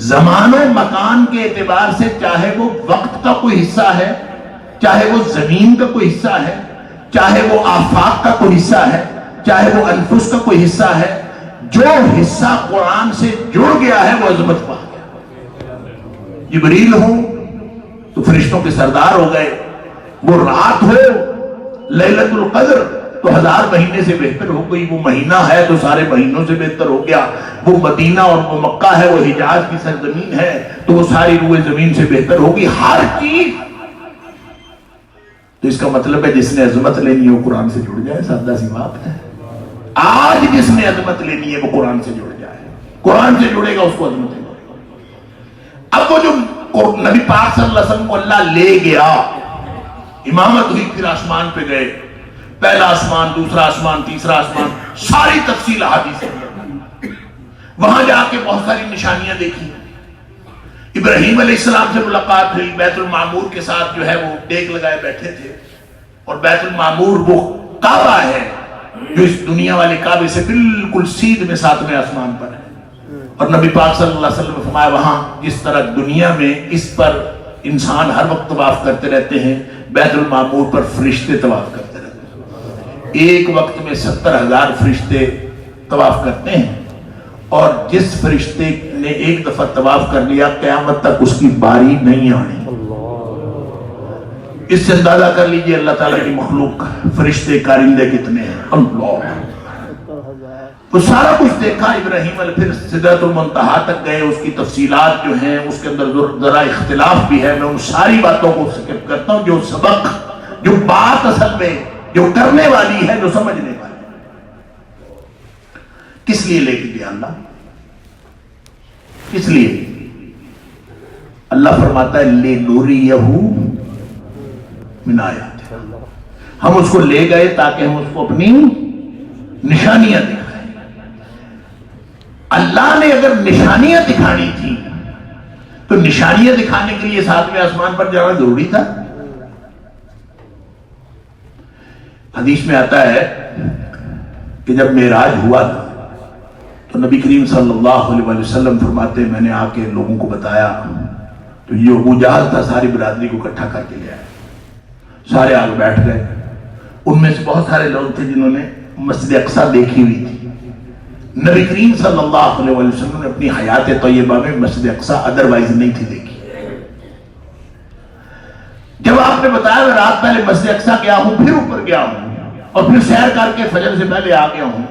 زمان و مکان کے اعتبار سے، چاہے وہ وقت کا کوئی حصہ ہے، چاہے وہ زمین کا کوئی حصہ ہے، چاہے وہ آفاق کا کوئی حصہ ہے، چاہے وہ انفس کا کوئی حصہ ہے، جو حصہ قرآن سے جڑ گیا ہے وہ عظمت پا گیا. جبریل ہوں تو فرشتوں کے سردار ہو گئے. وہ رات ہو لیلۃ القدر تو 1000 مہینے سے بہتر ہو گئی. وہ مہینہ ہے تو سارے مہینوں سے بہتر ہو گیا. وہ مدینہ اور وہ مکہ ہے، وہ حجاز کی سرزمین ہے تو وہ ساری روئے زمین سے بہتر ہوگی. ہر چیز. تو اس کا مطلب ہے جس نے عظمت لینی ہے وہ قرآن سے جڑ جائے. سادہ سی بات ہے. آج جس نے عظمت لینی ہے وہ قرآن سے جڑ جائے. قرآن سے جڑے گا اس کو عظمت لینی. اب وہ جو نبی پاک صلی اللہ علیہ وسلم کو اللہ لے گیا، امامت ہوئی، پھر آسمان پہ گئے. پہلا آسمان، دوسرا آسمان، تیسرا آسمان، ساری تفصیل حدیث ہے. وہاں جا کے بہت ساری نشانیاں دیکھی. ابراہیم علیہ السلام سے ملاقات ہوئی. بیت المعمور کے ساتھ جو ہے وہ ڈیک لگائے بیٹھے تھے. اور بیت المعمور وہ کعبہ ہے جو اس دنیا والے کعبے سے بالکل سیدھ میں 7ویں آسمان پر ہے. اور نبی پاک صلی اللہ علیہ وسلم نے فرمایا وہاں جس طرح دنیا میں اس پر انسان ہر وقت طواف کرتے رہتے ہیں، بیت المعمور پر فرشتے طواف کرتے رہتے ہیں. ایک وقت میں 70,000 فرشتے طواف کرتے ہیں. اور جس فرشتے نے ایک دفعہ طواف کر لیا قیامت تک اس کی باری نہیں آنی. اس سے اندازہ کر لیجئے اللہ تعالیٰ کی مخلوق فرشتے کارندے کتنے ہیں. اللہ تو سارا کچھ دیکھا. ابراہیم علیہ پھر سدرۃ المنتہا تک گئے. اس کی تفصیلات جو ہیں اس کے اندر ذرا اختلاف بھی ہے. میں ان ساری باتوں کو سکپ کرتا ہوں. جو سبق، جو بات اصل میں جو کرنے والی ہے، جو سمجھنے والی ہے. کس لیے لے کے گیا اللہ؟ کس لیے؟ اللہ فرماتا ہے لِنُرِيَهُ مِنْ آیَاتِنَا، ہم اس کو لے گئے تاکہ ہم اس کو اپنی نشانیاں دکھائیں۔ اللہ نے اگر نشانیاں دکھانی تھی تو نشانیاں دکھانے کے لیے ساتویں آسمان پر جانا ضروری تھا؟ حدیث میں آتا ہے کہ جب معراج ہوا تو نبی کریم صلی اللہ علیہ وسلم فرماتے ہیں میں نے آ کے لوگوں کو بتایا تو یہ ابو جہل تھا، ساری برادری کو اکٹھا کر کے لے آیا، سارے آگے بیٹھ گئے۔ ان میں سے بہت سارے لوگ تھے جنہوں نے مسجد اقصی دیکھی ہوئی تھی۔ نبی کریم صلی اللہ علیہ وسلم نے اپنی حیات طیبہ میں مسجد اقصی ادروائز نہیں تھی دیکھی۔ جب آپ نے بتایا میں رات پہلے مسجد اقصی گیا ہوں، پھر اوپر گیا ہوں اور پھر سیر کر کے فجر سے پہلے آ گیا ہوں،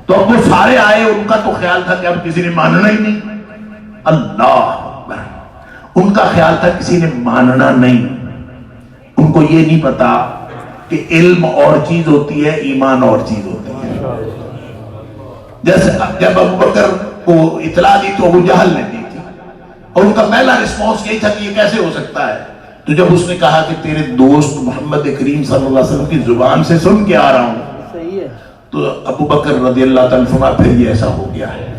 تو اب وہ سارے آئے، ان کا تو خیال تھا کہ اب کسی نے ماننا ہی نہیں۔ اللہ اکبر، ان کا خیال تھا کسی نے ماننا نہیں۔ ان کو یہ نہیں پتا کہ علم اور چیز ہوتی ہے، ایمان اور چیز ہوتی ہے۔ جیسے جب ابو بکر کو اطلاع دی تو ابو جہل نے دی تھی، اور ان کا پہلا رسپانس یہی تھا کہ یہ کیسے ہو سکتا ہے؟ تو جب اس نے کہا کہ تیرے دوست محمد کریم صلی اللہ علیہ وسلم کی زبان سے سن کے آ رہا ہوں، تو ابو بکر رضی اللہ تعالیٰ عنہ پھر یہ ایسا ہو گیا ہے،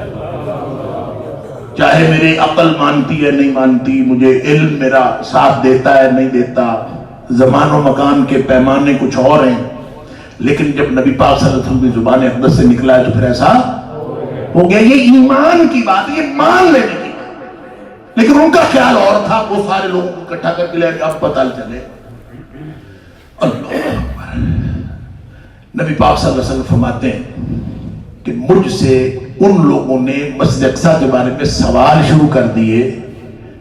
چاہے میری عقل مانتی ہے نہیں مانتی، مجھے علم میرا ساتھ دیتا ہے نہیں دیتا، زمان و مکان کے پیمانے کچھ اور ہیں، لیکن جب نبی پاک صلی اللہ علیہ وسلم کی زبان اقدس سے نکلا ہے تو پھر ایسا ہو گیا۔ یہ ایمان کی بات ہے، یہ مان لینے کی بات، لیکن ان کا خیال اور تھا۔ وہ سارے لوگوں کو اکٹھا کر کے لے کے اب پتہ چلے۔ اللہ اکبر، نبی پاک صلی اللہ علیہ وسلم فرماتے ہیں کہ مجھ سے ان لوگوں نے مسجد اقصی کے بارے میں سوال شروع کر دیے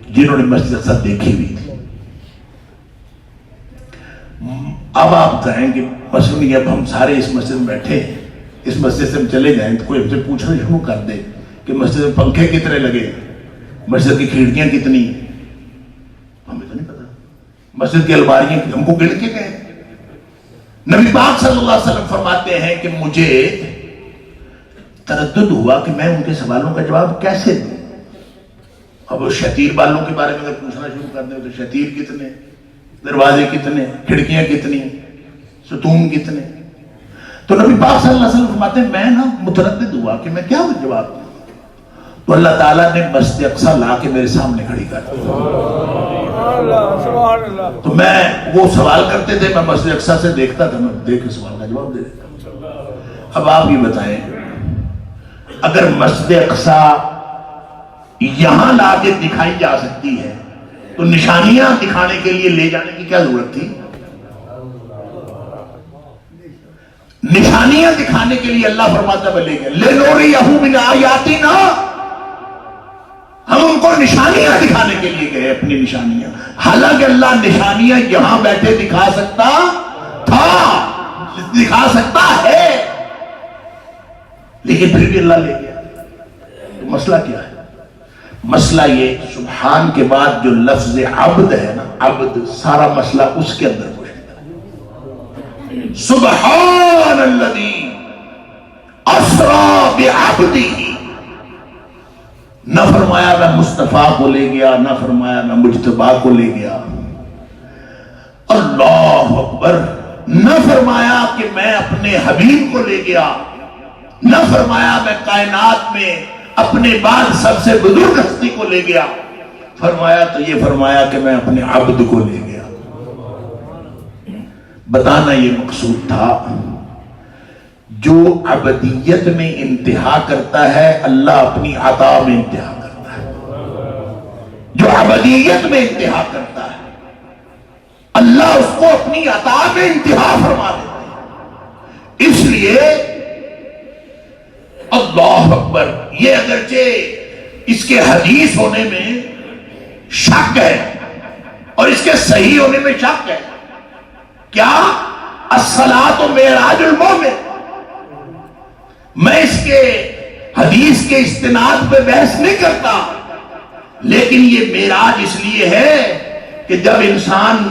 جنہوں نے مسجد اقصی دیکھی ہوئی تھی۔ اب آپ کہیں کہ مسئلہ یہ اب ہم سارے اس مسجد میں بیٹھے ہیں، اس مسجد سے ہم چلے جائیں تو کوئی ہم سے پوچھنا شروع کر دے کہ مسجد میں پنکھے کتنے لگے، مسجد کی کھڑکیاں کتنی، ہمیں تو نہیں پتا، مسجد کی الماریاں ہم کو گن کے گئے۔ نبی پاک صلی اللہ علیہ وسلم فرماتے ہیں کہ مجھے تردد ہوا کہ میں ان کے سوالوں کا جواب کیسے دوں۔ اب وہ شتیر بالوں کے بارے میں اگر پوچھنا شروع کر دیں تو شتیر کتنے، دروازے کتنے، کھڑکیاں کتنی، ستون کتنے۔ تو نبی پاک صلی اللہ علیہ وسلم فرماتے ہیں میں متردد ہوا کہ میں کیا جواب دوں، تو اللہ تعالیٰ نے مسجد اقصی لا کے میرے سامنے کھڑی کر دی۔ تو میں وہ سوال کرتے تھے، میں مسجد اقصی سے دیکھتا تھا، میں دیکھ کے سوال کا جواب دے دیتا۔ اب آپ یہ بتائیں اگر مسجد اقصی یہاں لا کے دکھائی جا سکتی ہے تو نشانیاں دکھانے کے لیے لے جانے کی کیا ضرورت تھی؟ نشانیاں دکھانے کے لیے اللہ فرماتا ہے لے گئے، لِنُرِيَهُ مِنْ آیَاتِنَا، ہم ان کو نشانیاں دکھانے کے لیے گئے، اپنی نشانیاں۔ حالانکہ اللہ نشانیاں یہاں بیٹھے دکھا سکتا تھا، دکھا سکتا ہے، لیکن پھر بھی اللہ لے گیا۔ تو مسئلہ کیا ہے؟ مسئلہ یہ سبحان کے بعد جو لفظ عبد ہے نا، عبد، سارا مسئلہ اس کے اندر پوشیدہ ہے۔ سبحان الذی اسری بعبدہ، نہ فرمایا میں مصطفیٰ کو لے گیا، نہ فرمایا میں مجتبیٰ کو لے گیا، اللہ اکبر، نہ فرمایا کہ میں اپنے حبیب کو لے گیا، نہ فرمایا میں کائنات میں اپنے بعد سب سے بزرگ ہستی کو لے گیا، فرمایا تو یہ فرمایا کہ میں اپنے عبد کو لے گیا۔ بتانا یہ مقصود تھا جو عبدیت میں انتہا کرتا ہے اللہ اپنی عطا میں انتہا کرتا ہے، جو عبدیت میں انتہا کرتا ہے اللہ اس کو اپنی عطا میں انتہا فرما دیتا ہے۔ اس لیے اللہ اکبر، یہ اگرچہ اس کے حدیث ہونے میں شک ہے اور اس کے صحیح ہونے میں شک ہے، کیا الصلاۃ معراج المومن، میں اس کے حدیث کے استناد پہ بحث نہیں کرتا، لیکن یہ معراج اس لیے ہے کہ جب انسان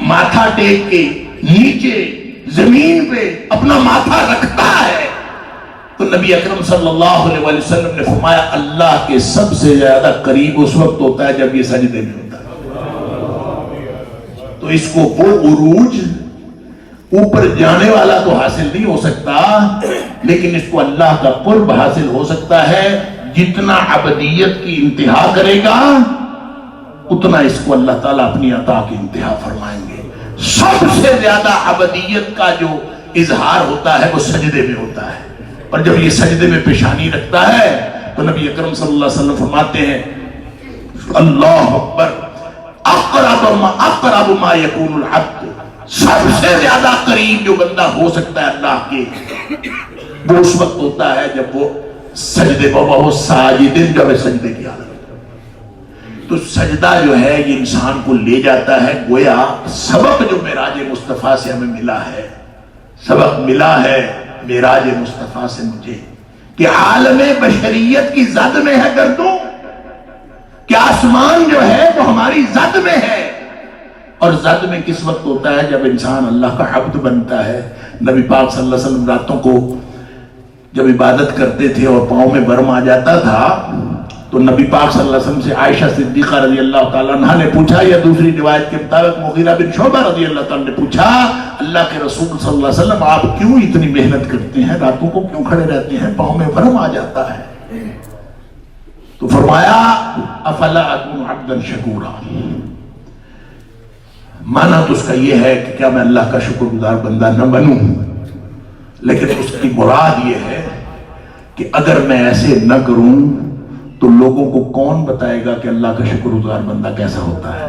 ماتھا ٹیک کے نیچے زمین پہ اپنا ماتھا رکھتا ہے تو نبی اکرم صلی اللہ علیہ وسلم نے فرمایا اللہ کے سب سے زیادہ قریب اس وقت ہوتا ہے جب یہ سجدے میں ہوتا ہے. تو اس کو وہ عروج اوپر جانے والا تو حاصل نہیں ہو سکتا، لیکن اس کو اللہ کا قرب حاصل ہو سکتا ہے. جتنا عبدیت کی انتہا کرے گا اتنا اس کو اللہ تعالیٰ اپنی عطا کی انتہا فرمائیں گے. سب سے زیادہ عبدیت کا جو اظہار ہوتا ہے وہ سجدے میں ہوتا ہے، اور جب یہ سجدے میں پیشانی رکھتا ہے تو نبی اکرم صلی اللہ علیہ وسلم فرماتے ہیں اللہ اکبر، اقرب ما یکون العبد، سب سے زیادہ قریب جو بندہ ہو سکتا ہے اللہ کے وہ اس وقت ہوتا ہے جب وہ سجدے وہ ساجدن، جب ہے سجدے کی حالت. تو سجدہ جو ہے یہ انسان کو لے جاتا ہے، گویا سبق جو معراج مصطفیٰ سے ہمیں ملا ہے، سبق ملا ہے معراج مصطفیٰ سے مجھے کہ عالم بشریت کی زد میں ہے گردوں، کہ آسمان جو ہے وہ ہماری زد میں ہے. اور زد میں کس وقت ہوتا ہے؟ جب انسان اللہ کا عبد بنتا ہے. نبی پاک صلی اللہ علیہ وسلم راتوں کو جب عبادت کرتے تھے اور پاؤں میں برم آ جاتا تھا تو نبی پاک صلی اللہ علیہ وسلم سے عائشہ صدیقہ رضی اللہ تعالیٰ عنہ نے پوچھا، یا دوسری روایت کے مطابق مغیرہ بن شعبہ رضی اللہ تعالیٰ نے پوچھا، اللہ کے رسول صلی اللہ علیہ وسلم آپ کیوں اتنی محنت کرتے ہیں، راتوں کو کیوں کھڑے رہتے ہیں، پاؤں میں برم آ جاتا ہے؟ تو فرمایا افلا اکون عبدا شکورا، مانا تو اس کا یہ ہے کہ کیا میں اللہ کا شکر گزار بندہ نہ بنوں، لیکن اس کی مراد یہ ہے کہ اگر میں ایسے نہ کروں تو لوگوں کو کون بتائے گا کہ اللہ کا شکر گزار بندہ کیسا ہوتا ہے؟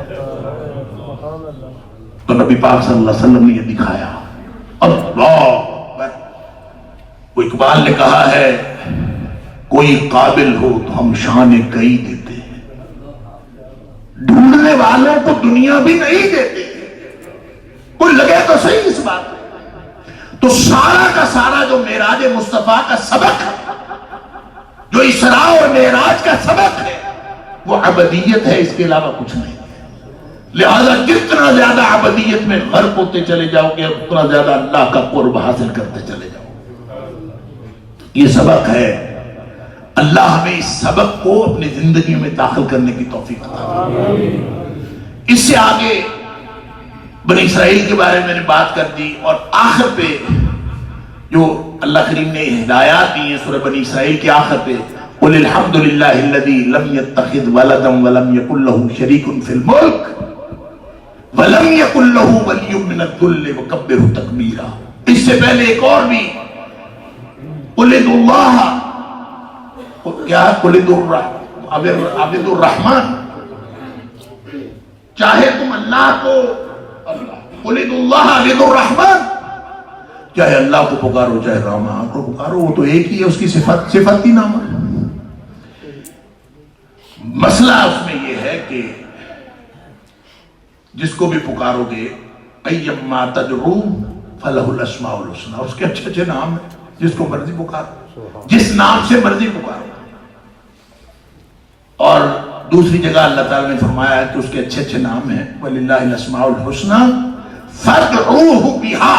تو نبی پاک صلی اللہ علیہ وسلم نے یہ دکھایا. اللہ اکبر. وہ اقبال نے کہا ہے کوئی قابل ہو تو ہم شان کئی دیتے ہیں، ڈھونڈنے والوں کو دنیا بھی نہیں دیتے. کوئی لگے تو صحیح اس بات. تو سارا کا سارا جو معراج مصطفیٰ کا سبق ہے، جو اسراء اور معراج کا سبق ہے، وہ عبدیت ہے، اس کے علاوہ کچھ نہیں. لہذا جتنا زیادہ عبدیت میں غرق ہوتے چلے جاؤ گے اتنا زیادہ اللہ کا قرب حاصل کرتے چلے جاؤ. یہ سبق ہے. اللہ ہمیں اس سبق کو اپنی زندگی میں داخل کرنے کی توفیق عطا فرمائے. اس سے آگے بنی اسرائیل کے بارے میں نے بات کر دی، اور آخر پہ جو اللہ کریم نے ہدایات دی ہیں سورہ بنی اسرائیل کے آخر پہ، قُلِ الْحَمْدُ لِلَّهِ الَّذِي لَمْ يَتَّخِذْ وَلَدًا وَلَمْ يَكُنْ لَهُ شَرِيكٌ فِي الْمُلْكِ وَلَمْ يَكُنْ لَهُ وَلِيٌّ مِّنَ الذُّلِّ وَكَبِّرْهُ تَكْبِيرًا. اس سے پہلے ایک اور بھی قُلِ ادعوا اللَّهَ، کیا قُلِ عَبِدُ الرحمن، چاہے تم اللہ کو قُلِ ادعوا اللَّهَ عَبِدُ الرحمن، چاہے اللہ کو پکارو چاہے رحمان کو پکارو، وہ تو ایک ہی ہے، اس کی صفت ہی نام ہے. مسئلہ اس میں یہ ہے کہ جس کو بھی پکارو گے ایما تدعو فلہ الاسماء الحسنی، اس کے اچھے اچھے نام ہیں، جس کو مرضی پکارو، جس نام سے مرضی پکارو. اور دوسری جگہ اللہ تعالیٰ نے فرمایا کہ اس کے اچھے اچھے نام ہیں، وَلِلَّهِ الْأَسْمَاءُ الْحُسْنَى فَادْعُوهُ بِهَا،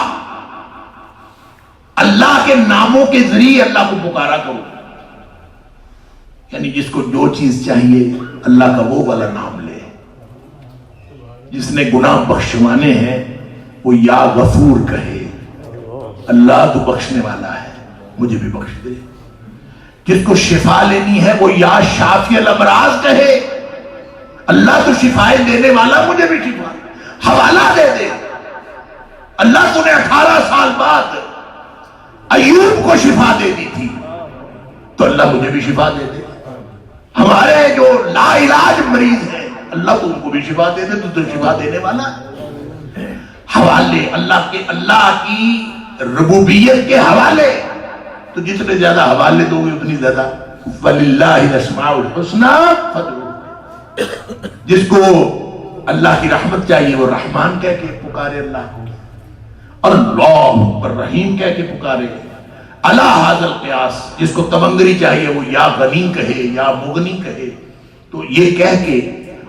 اللہ کے ناموں کے ذریعے اللہ کو پکارا کرو. یعنی جس کو جو چیز چاہیے اللہ کا وہ والا نام لے. جس نے گناہ بخشوانے ہیں وہ یا غفور کہے، اللہ تو بخشنے والا ہے مجھے بھی بخش دے. جس کو شفا لینی ہے وہ یا شافی الامراض کہے، اللہ تو شفائے دینے والا مجھے بھی شفا. حوالہ دے دے، اللہ تو نے 18 سال بعد ایوب کو شفا دے دی تھی تو اللہ مجھے بھی شفا دے دے. ہمارے جو لا علاج مریض ہیں اللہ تو ان کو بھی شفا دے دے، تو شفا دینے والا ہے. حوالے اللہ کی ربوبیت کے حوالے، تو جتنے زیادہ حوالے دو گے اتنی زیادہ. وَلِلَّهِ الْأَسْمَاءُ الْحُسْنَى فَادْعُوهُ، جس کو اللہ کی رحمت چاہیے وہ رحمان کہہ کے پکارے اللہ کو، اور اللہ اکبر رحیم کہہ کے پکارے. علی ھذا القیاس، جس کو تمنگری چاہیے وہ یا غنی کہے یا مغنی کہے، تو یہ کہہ کے،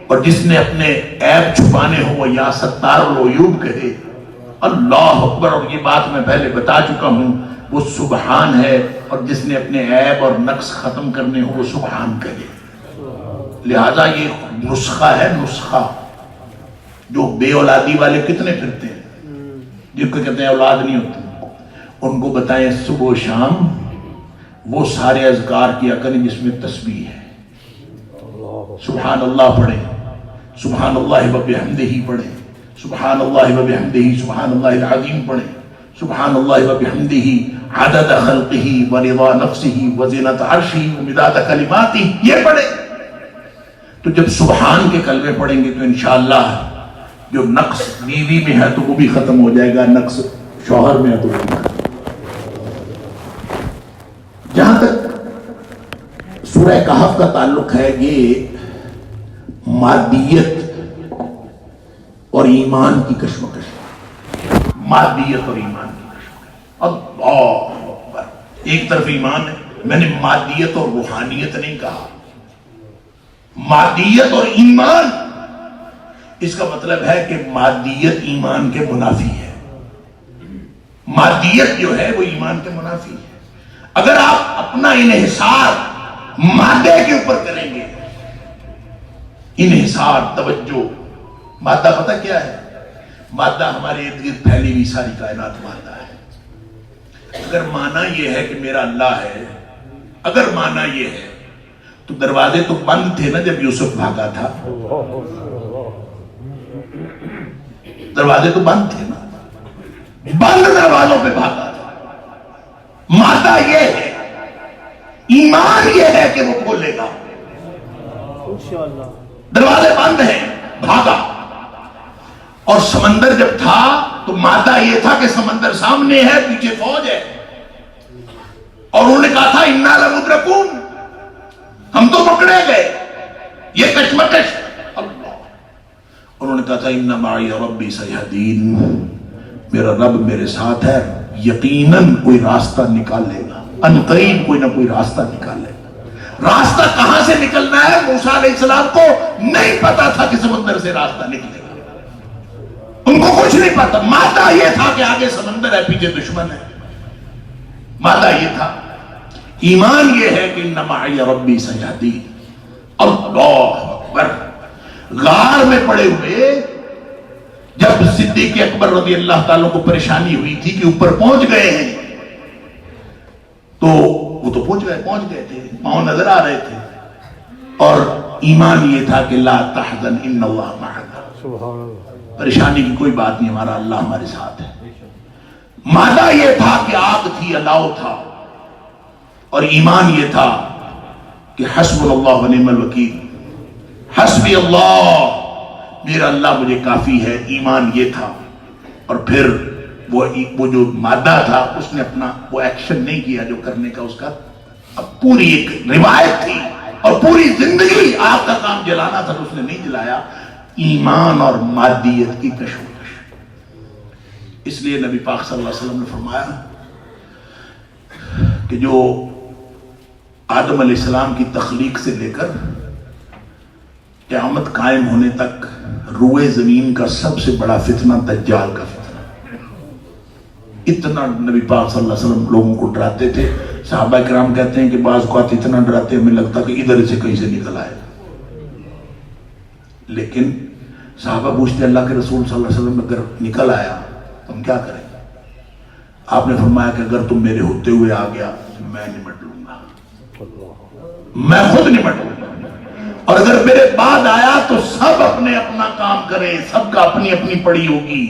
اور جس نے اپنے عیب چھپانے ہو وہ یا ستار العیوب کہے. اللہ اکبر. اور یہ بات میں پہلے بتا چکا ہوں وہ سبحان ہے، اور جس نے اپنے عیب اور نقص ختم کرنے ہو وہ سبحان کہے۔ لہذا یہ نسخہ ہے، نسخہ جو بے اولادی والے کتنے پھرتے ہیں، جن کو کہتے ہیں اولاد نہیں ہوتی، ان کو بتائیں صبح و شام وہ سارے اذکار کیا کریں جس میں تسبیح ہے۔ سبحان اللہ پڑھیں، سبحان اللہ وبحمدہ پڑھیں، سبحان اللہ وبحمدہ سبحان اللہ العظیم پڑھیں، سبحان اللہ وبحمدہ عدد خلقہ ورضا نفسہ وزنۃ عرشہ ومداد کلماتہ، یہ پڑھیں۔ تو جب سبحان کے کلمے پڑھیں گے تو انشاءاللہ جو نقص بیوی میں ہے تو وہ بھی ختم ہو جائے گا، نقص شوہر میں ہے تو وہ بھی ختم۔ جہاں تک سورہ کہف کا تعلق ہے، یہ مادیت اور ایمان کی کشمکش ہے، مادیت اور ایمان کی کشمکش۔ اللہ اکبر، ایک طرف ایمان ہے، میں نے مادیت اور روحانیت نہیں کہا، مادیت اور ایمان، اس کا مطلب ہے کہ مادیت ایمان کے منافی ہے، مادیت جو ہے وہ ایمان کے منافی ہے۔ اگر آپ اپنا انحصار مادے کے اوپر کریں گے، انحصار، توجہ، مادہ پتہ کیا ہے؟ مادہ ہمارے ارد گرد پھیلی ہوئی ساری کائنات مادہ ہے۔ اگر مانا یہ ہے کہ میرا اللہ ہے، اگر مانا یہ ہے تو دروازے تو بند تھے نا جب یوسف بھاگا تھا، دروازے تو بند تھے نا، بند دروازوں پہ بھاگا تھا۔ مادہ یہ ہے، ایمان یہ ہے کہ وہ کھولے گا، دروازے بند ہیں، بھاگا۔ اور سمندر جب تھا تو مادہ یہ تھا کہ سمندر سامنے ہے، پیچھے فوج ہے، اور انہوں نے کہا تھا اِنَّا لَمُدْرَكُونَ، ہم تو پکڑے گئے، یہ کشمکش۔ اللہ، انہوں نے کہا تھا اِنَّ مَعِيَ رَبِّي سَيَهْدِينِ، میرا رب میرے ساتھ ہے، یقیناً کوئی راستہ نکال لے گا، عنقریب کوئی نہ کوئی راستہ نکال لے گا۔ راستہ کہاں سے نکلنا ہے موسیٰ علیہ السلام کو نہیں پتا تھا کہ سمندر سے راستہ نکلے گا، ان کو کچھ نہیں پتا۔ مادہ یہ تھا کہ آگے سمندر ہے، پیچھے دشمن ہے، مادہ یہ تھا۔ ایمان یہ ہے کہ اِنَّ مَعِيَ رَبِّي سَيَهْدِينِ۔ اللہ اکبر، غار میں پڑے ہوئے جب صدیق اکبر رضی اللہ تعالیٰ کو پریشانی ہوئی تھی کہ اوپر پہنچ گئے ہیں، تو وہ تو پہنچ گئے تھے، پاؤں نظر آ رہے تھے، اور ایمان یہ تھا کہ لا تحزن ان اللہ معنا، پریشانی کی کوئی بات نہیں، ہمارا اللہ ہمارے ساتھ ہے۔ مادہ یہ تھا کہ آگ تھی، الاؤ تھا، اور ایمان یہ تھا کہ حسبنا اللہ ونعم الوکیل، حسبی اللہ، میرا اللہ مجھے کافی ہے، ایمان یہ تھا۔ اور پھر وہ جو مادہ تھا اس نے اپنا وہ ایکشن نہیں کیا جو کرنے کا اس کا اب پوری ایک روایت تھی، اور پوری زندگی آگ کا کام جلانا تھا تو اس نے نہیں جلایا۔ ایمان اور مادیت کی کشمکش، اس لیے نبی پاک صلی اللہ علیہ وسلم نے فرمایا کہ جو آدم علیہ السلام کی تخلیق سے لے کر قیامت قائم ہونے تک روئے زمین کا سب سے بڑا فتنہ دجال کا فتنہ۔ اتنا نبی پاک صلی اللہ علیہ وسلم لوگوں کو ڈراتے تھے، صحابہ کرام کہتے ہیں کہ بعض اوقات اتنا ڈراتے ہمیں لگتا کہ ادھر سے کہیں سے نکل آئے، لیکن صحابہ پوچھتے اللہ کے رسول صلی اللہ علیہ وسلم اگر نکل آیا تو ہم کیا کریں؟ آپ نے فرمایا کہ اگر تم میرے ہوتے ہوئے آ گیا میں نمٹ لوں گا، میں خود نمٹ لوں گا، اور اگر میرے بعد آیا تو سب اپنے اپنا کام کریں، سب کا اپنی اپنی پڑی ہوگی،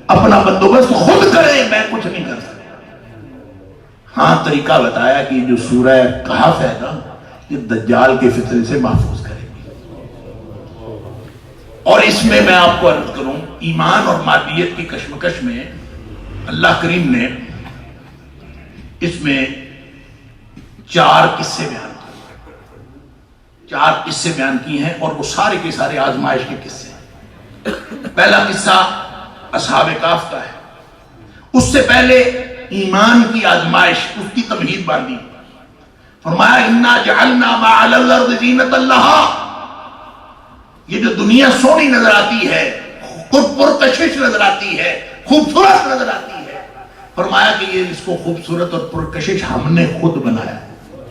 اپنا بندوبست خود کریں، میں کچھ نہیں کر سکتا۔ ہاں طریقہ بتایا کہ جو سورہ کہف ہے نا یہ دجال کے فتنے سے محفوظ کرے گی۔ اور اس میں آپ کو عرض کروں، ایمان اور مادیت کی کشمکش میں اللہ کریم نے اس میں 4 قصے بیان کیے، 4 قصے بیان کیے ہیں، اور وہ سارے کے سارے آزمائش کے قصے ہیں۔ پہلا قصہ اصحاب کہف کا ہے، اس سے پہلے ایمان کی آزمائش، اس کی تمہید باندھی، فرمایا انا جعلنا ما علی الارض زینۃ لہا، یہ جو دنیا سونی نظر آتی ہے، پرکشش نظر آتی ہے، خوبصورت نظر آتی ہے، فرمایا کہ یہ اس کو خوبصورت اور پرکشش ہم نے خود بنایا.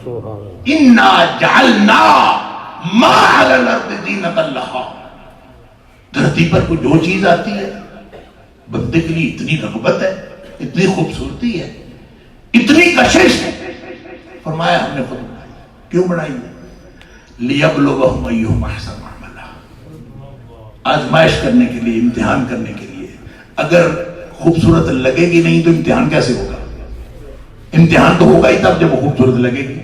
اِنَّا جَعَلْنَا مَا عَلَى الْأَرْضِ زِينَةً لَهَا. دھرتی پر کوئی جو چیز آتی ہے بندے کے لیے اتنی رغبت ہے, اتنی خوبصورتی ہے, اتنی کشش ہے, فرمایا ہم نے خود بنائی. کیوں بنائی ہے؟ لِيَبْلُوَهُمْ أَيُّهُمْ أَحْسَنُ عَمَلًا. آزمائش کرنے کے لیے, امتحان کرنے کے لیے. اگر خوبصورت لگے گی نہیں تو امتحان کیسے ہوگا؟ امتحان تو ہوگا ہی تب جب وہ خوبصورت لگے گی.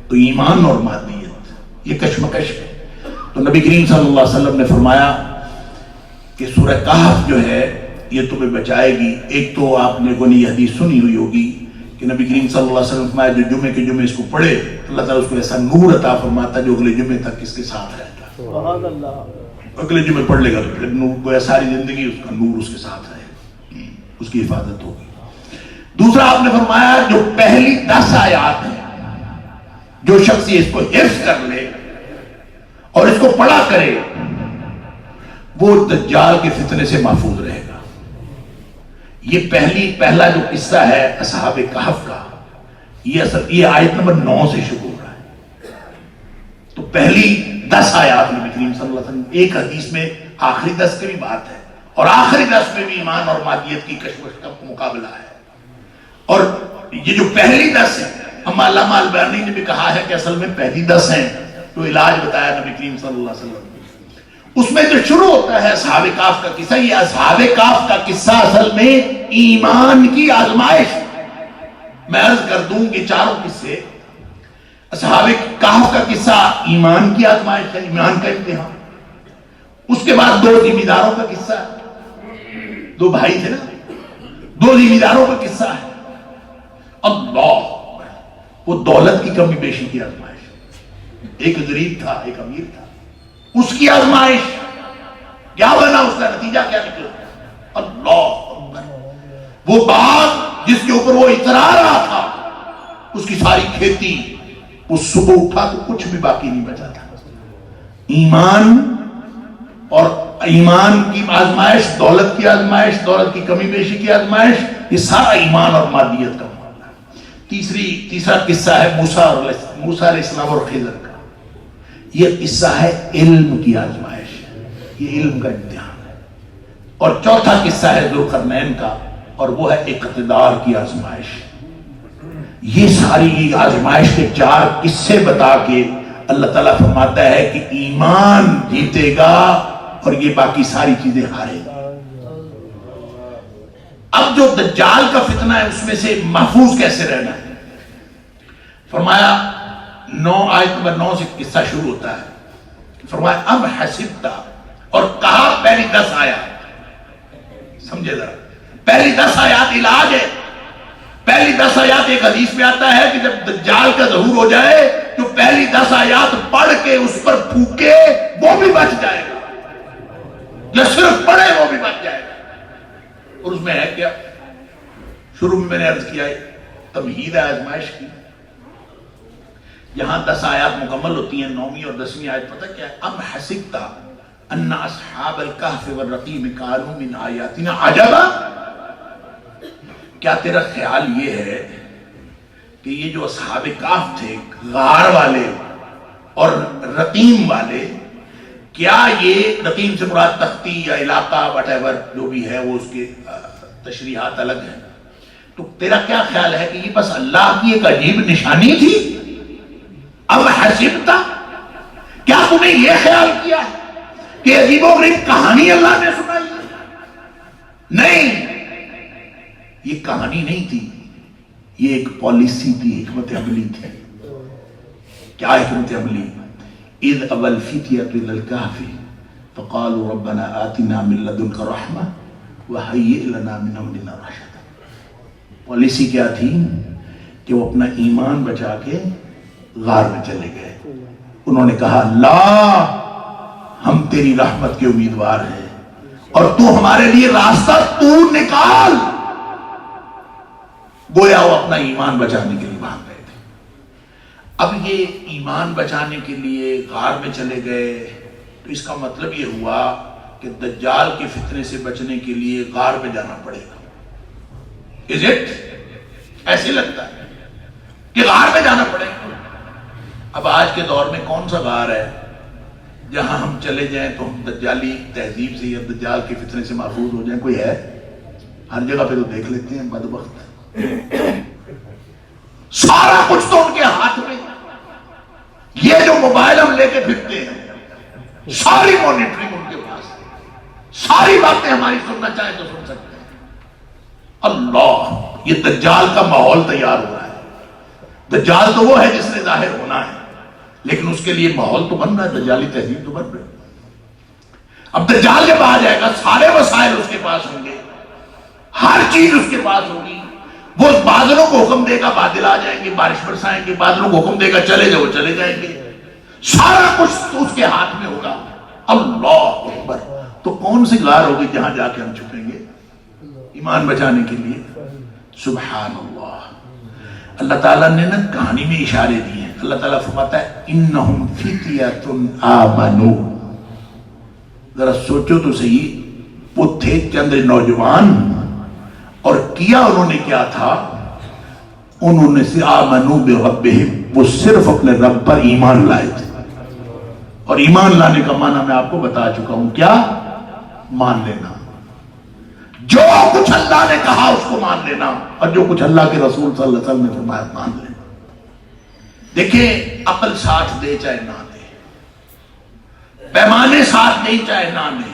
تو ایمان اور مادیت یہ کشمکش ہے. تو نبی کریم صلی اللہ علیہ وسلم نے فرمایا کہ سورہ کہف جو ہے یہ تمہیں بچائے گی. ایک تو آپ نے کو یہ حدیث سنی ہوئی ہوگی کہ نبی کریم صلی اللہ علیہ وسلم فرمایا جو جمعے کے جمعے اس کو پڑھے اللہ تعالیٰ اس کو ایسا نور عطا فرماتا جو اگلے جمعے تک اس کے ساتھ رہتا. سبحان اللہ. اگلے جمعے پڑھ لے گا تو پھر نور گویا ساری زندگی اس کا نور اس کے ساتھ رہے, اس کی حفاظت ہوگی. دوسرا آپ نے فرمایا جو پہلی 10 آیات ہیں جو شخص اس کو حفظ کر لے اور اس کو پڑھا کرے وہ دجال کے فتنے سے محفوظ رہے گا. یہ پہلا جو قصہ ہے اصحاب کہف کا, یہ آیت نمبر 9 سے شروع ہو رہا ہے. تو پہلی 10 آیات نبی کریم صلی اللہ علیہ وسلم, ایک حدیث میں آخری 10 کی بھی بات ہے اور آخری 10 میں بھی ایمان اور مادیت کی کشمکش کا مقابلہ ہے. اور یہ جو پہلی 10 ہے, اما علامہ البانی نے بھی کہا ہے کہ اصل میں پہلی 10 ہیں جو علاج بتایا نبی کریم صلی اللہ علیہ وسلم. اس میں جو شروع ہوتا ہے اصحاب کہف کا قصہ, یہ اصحاب کہف کا قصہ اصل میں ایمان کی آزمائش. میں عرض کر دوں کہ چاروں قصے, اصحاب کہف کا قصہ ایمان کی آزمائش ہے, ایمان کا امتحان. اس کے بعد 2 ذمہ داروں کا قصہ ہے, 2 بھائی تھے نا, 2 ذمہ داروں کا قصہ ہے. اللہ, وہ دولت کی کمی بیشی کی آزمائش, ایک غریب تھا ایک امیر تھا, اس کی آزمائش کیا بنا, اس کا نتیجہ کیا نکلا. اللہ, وہ باغ جس کے اوپر وہ اترا رہا تھا اس کی ساری کھیتی, وہ صبح اٹھا تو کچھ بھی باقی نہیں بچا تھا. ایمان اور ایمان کی آزمائش, دولت کی آزمائش, دولت کی کمی بیشی کی آزمائش, یہ سارا ایمان اور مادیت کا معاملہ ہے. تیسرا قصہ ہے موسیٰ علیہ السلام اور خضر کا. یہ قصہ ہے علم کی آزمائش, یہ علم کا امتحان ہے. اور چوتھا قصہ ہے ذوالقرنین کا, اور وہ ہے اقتدار کی آزمائش. یہ ساری آزمائش کے 4 قصے بتا کے اللہ تعالیٰ فرماتا ہے کہ ایمان جیتے گا اور یہ باقی ساری چیزیں ہارے گا. اب جو دجال کا فتنہ ہے اس میں سے محفوظ کیسے رہنا ہے, فرمایا 9 آیت نمبر 9 سے قصہ شروع ہوتا ہے. فرمایا اب حسبتا, اور کہا پہلی 10 آیات سمجھے ذرا, پہلی 10 آیات علاج ہے. پہلی 10 آیات ایک حدیث میں آتا ہے کہ جب دجال کا ظہور ہو جائے تو پہلی 10 آیات پڑھ کے اس پر پھونکے وہ بھی بچ جائے گا, یا صرف پڑھے وہ بھی بچ جائے گا. اور اس میں ہے کیا, شروع میں نے عرض کیا تمہید آزمائش کی. یہاں 10 آیات مکمل ہوتی ہیں, 9ویں اور 10ویں آیت پتہ کیا ہے, ام حسبتا ان اصحاب الکہف والرقیم کانوا من آیاتنا عجبا. کیا تیرا خیال یہ ہے کہ یہ جو اصحاب کہف تھے, غار والے اور رقیم والے, کیا یہ رقیم سے مراد تختی یا علاقہ وٹ ایور جو بھی ہے وہ اس کے تشریحات الگ ہیں, تو تیرا کیا خیال ہے کہ یہ بس اللہ کی ایک عجیب نشانی تھی؟ اب حسبتا, کیا تم نے یہ خیال کیا کہ عجیب و غریب کہانی اللہ نے سنائی؟ نہیں, یہ کہانی نہیں تھی, یہ ایک پالیسی تھی, حکمت عملی تھی. کیا حکمت عملی؟ اذ ابى الفتية الى الكهف فقالوا ربنا آتنا من لدنك رحمة وهيئ لنا من امرنا رشدا. پالیسی کیا تھی کہ وہ اپنا ایمان بچا کے غار میں چلے گئے. انہوں نے کہا اللہ ہم تیری رحمت کے امیدوار ہیں اور تو ہمارے لیے راستہ تو نکال. گویا وہ اپنا ایمان بچانے کے لیے بھاگ گئے تھے. اب یہ ایمان بچانے کے لیے غار میں چلے گئے تو اس کا مطلب یہ ہوا کہ دجال کے فتنے سے بچنے کے لیے غار میں جانا پڑے گا. Is it? ایسے لگتا ہے کہ غار میں جانا پڑے گا۔ اب آج کے دور میں کون سا غار ہے جہاں ہم چلے جائیں تو ہم دجالی تہذیب سے یا دجال کے فتنے سے محفوظ ہو جائیں؟ کوئی ہے؟ ہر جگہ پہ تو دیکھ لیتے ہیں بدبخت، سارا کچھ تو ان کے ہاتھ میں۔ یہ جو موبائل ہم لے کے پھرتے ہیں، ساری مانیٹرنگ ان کے پاس ہے، ساری باتیں ہماری سننا چاہیں تو سن سکتے ہیں۔ اللہ، یہ دجال کا ماحول تیار ہو رہا ہے۔ دجال تو وہ ہے جس نے ظاہر ہونا ہے، لیکن اس کے لیے ماحول تو بن رہا ہے، دجالی تہذیب تو بن رہی ہے۔ اب دجال جب آ جائے گا، سارے وسائل اس کے پاس ہوں گے، ہر چیز اس کے پاس ہوگی۔ وہ بادلوں کو حکم دے گا، بادل آ جائیں گے، بارش برسائیں گے، بادلوں کو حکم دے گا چلے جاؤ، چلے جائیں گے، سارا کچھ اس کے ہاتھ میں ہوگا۔ اللہ اکبر! تو کون سی غار ہوگی جہاں جا کے ہم چھپیں گے ایمان بچانے کے لیے؟ سبحان اللہ! اللہ تعالیٰ نے نا کہانی میں اشارے دیے ہیں۔ اللہ تعالیٰ فرماتا ہے انہم فتیۃ آمنو۔ ذرا سوچو تو صحیح، وہ تھے چند نوجوان، اور کیا انہوں نے کیا تھا؟ انہوں نے آمنو بربہم، وہ صرف اپنے رب پر ایمان لائے تھے۔ اور ایمان لانے کا معنی میں آپ کو بتا چکا ہوں، کیا؟ مان لینا۔ جو کچھ اللہ نے کہا اس کو مان لینا، اور جو کچھ اللہ کے رسول صلی اللہ علیہ وسلم نے فرمایا مان لینا۔ دیکھیں، عقل ساتھ دے چاہے نہ دے، پیمانے ساتھ دے چاہے نہ دے،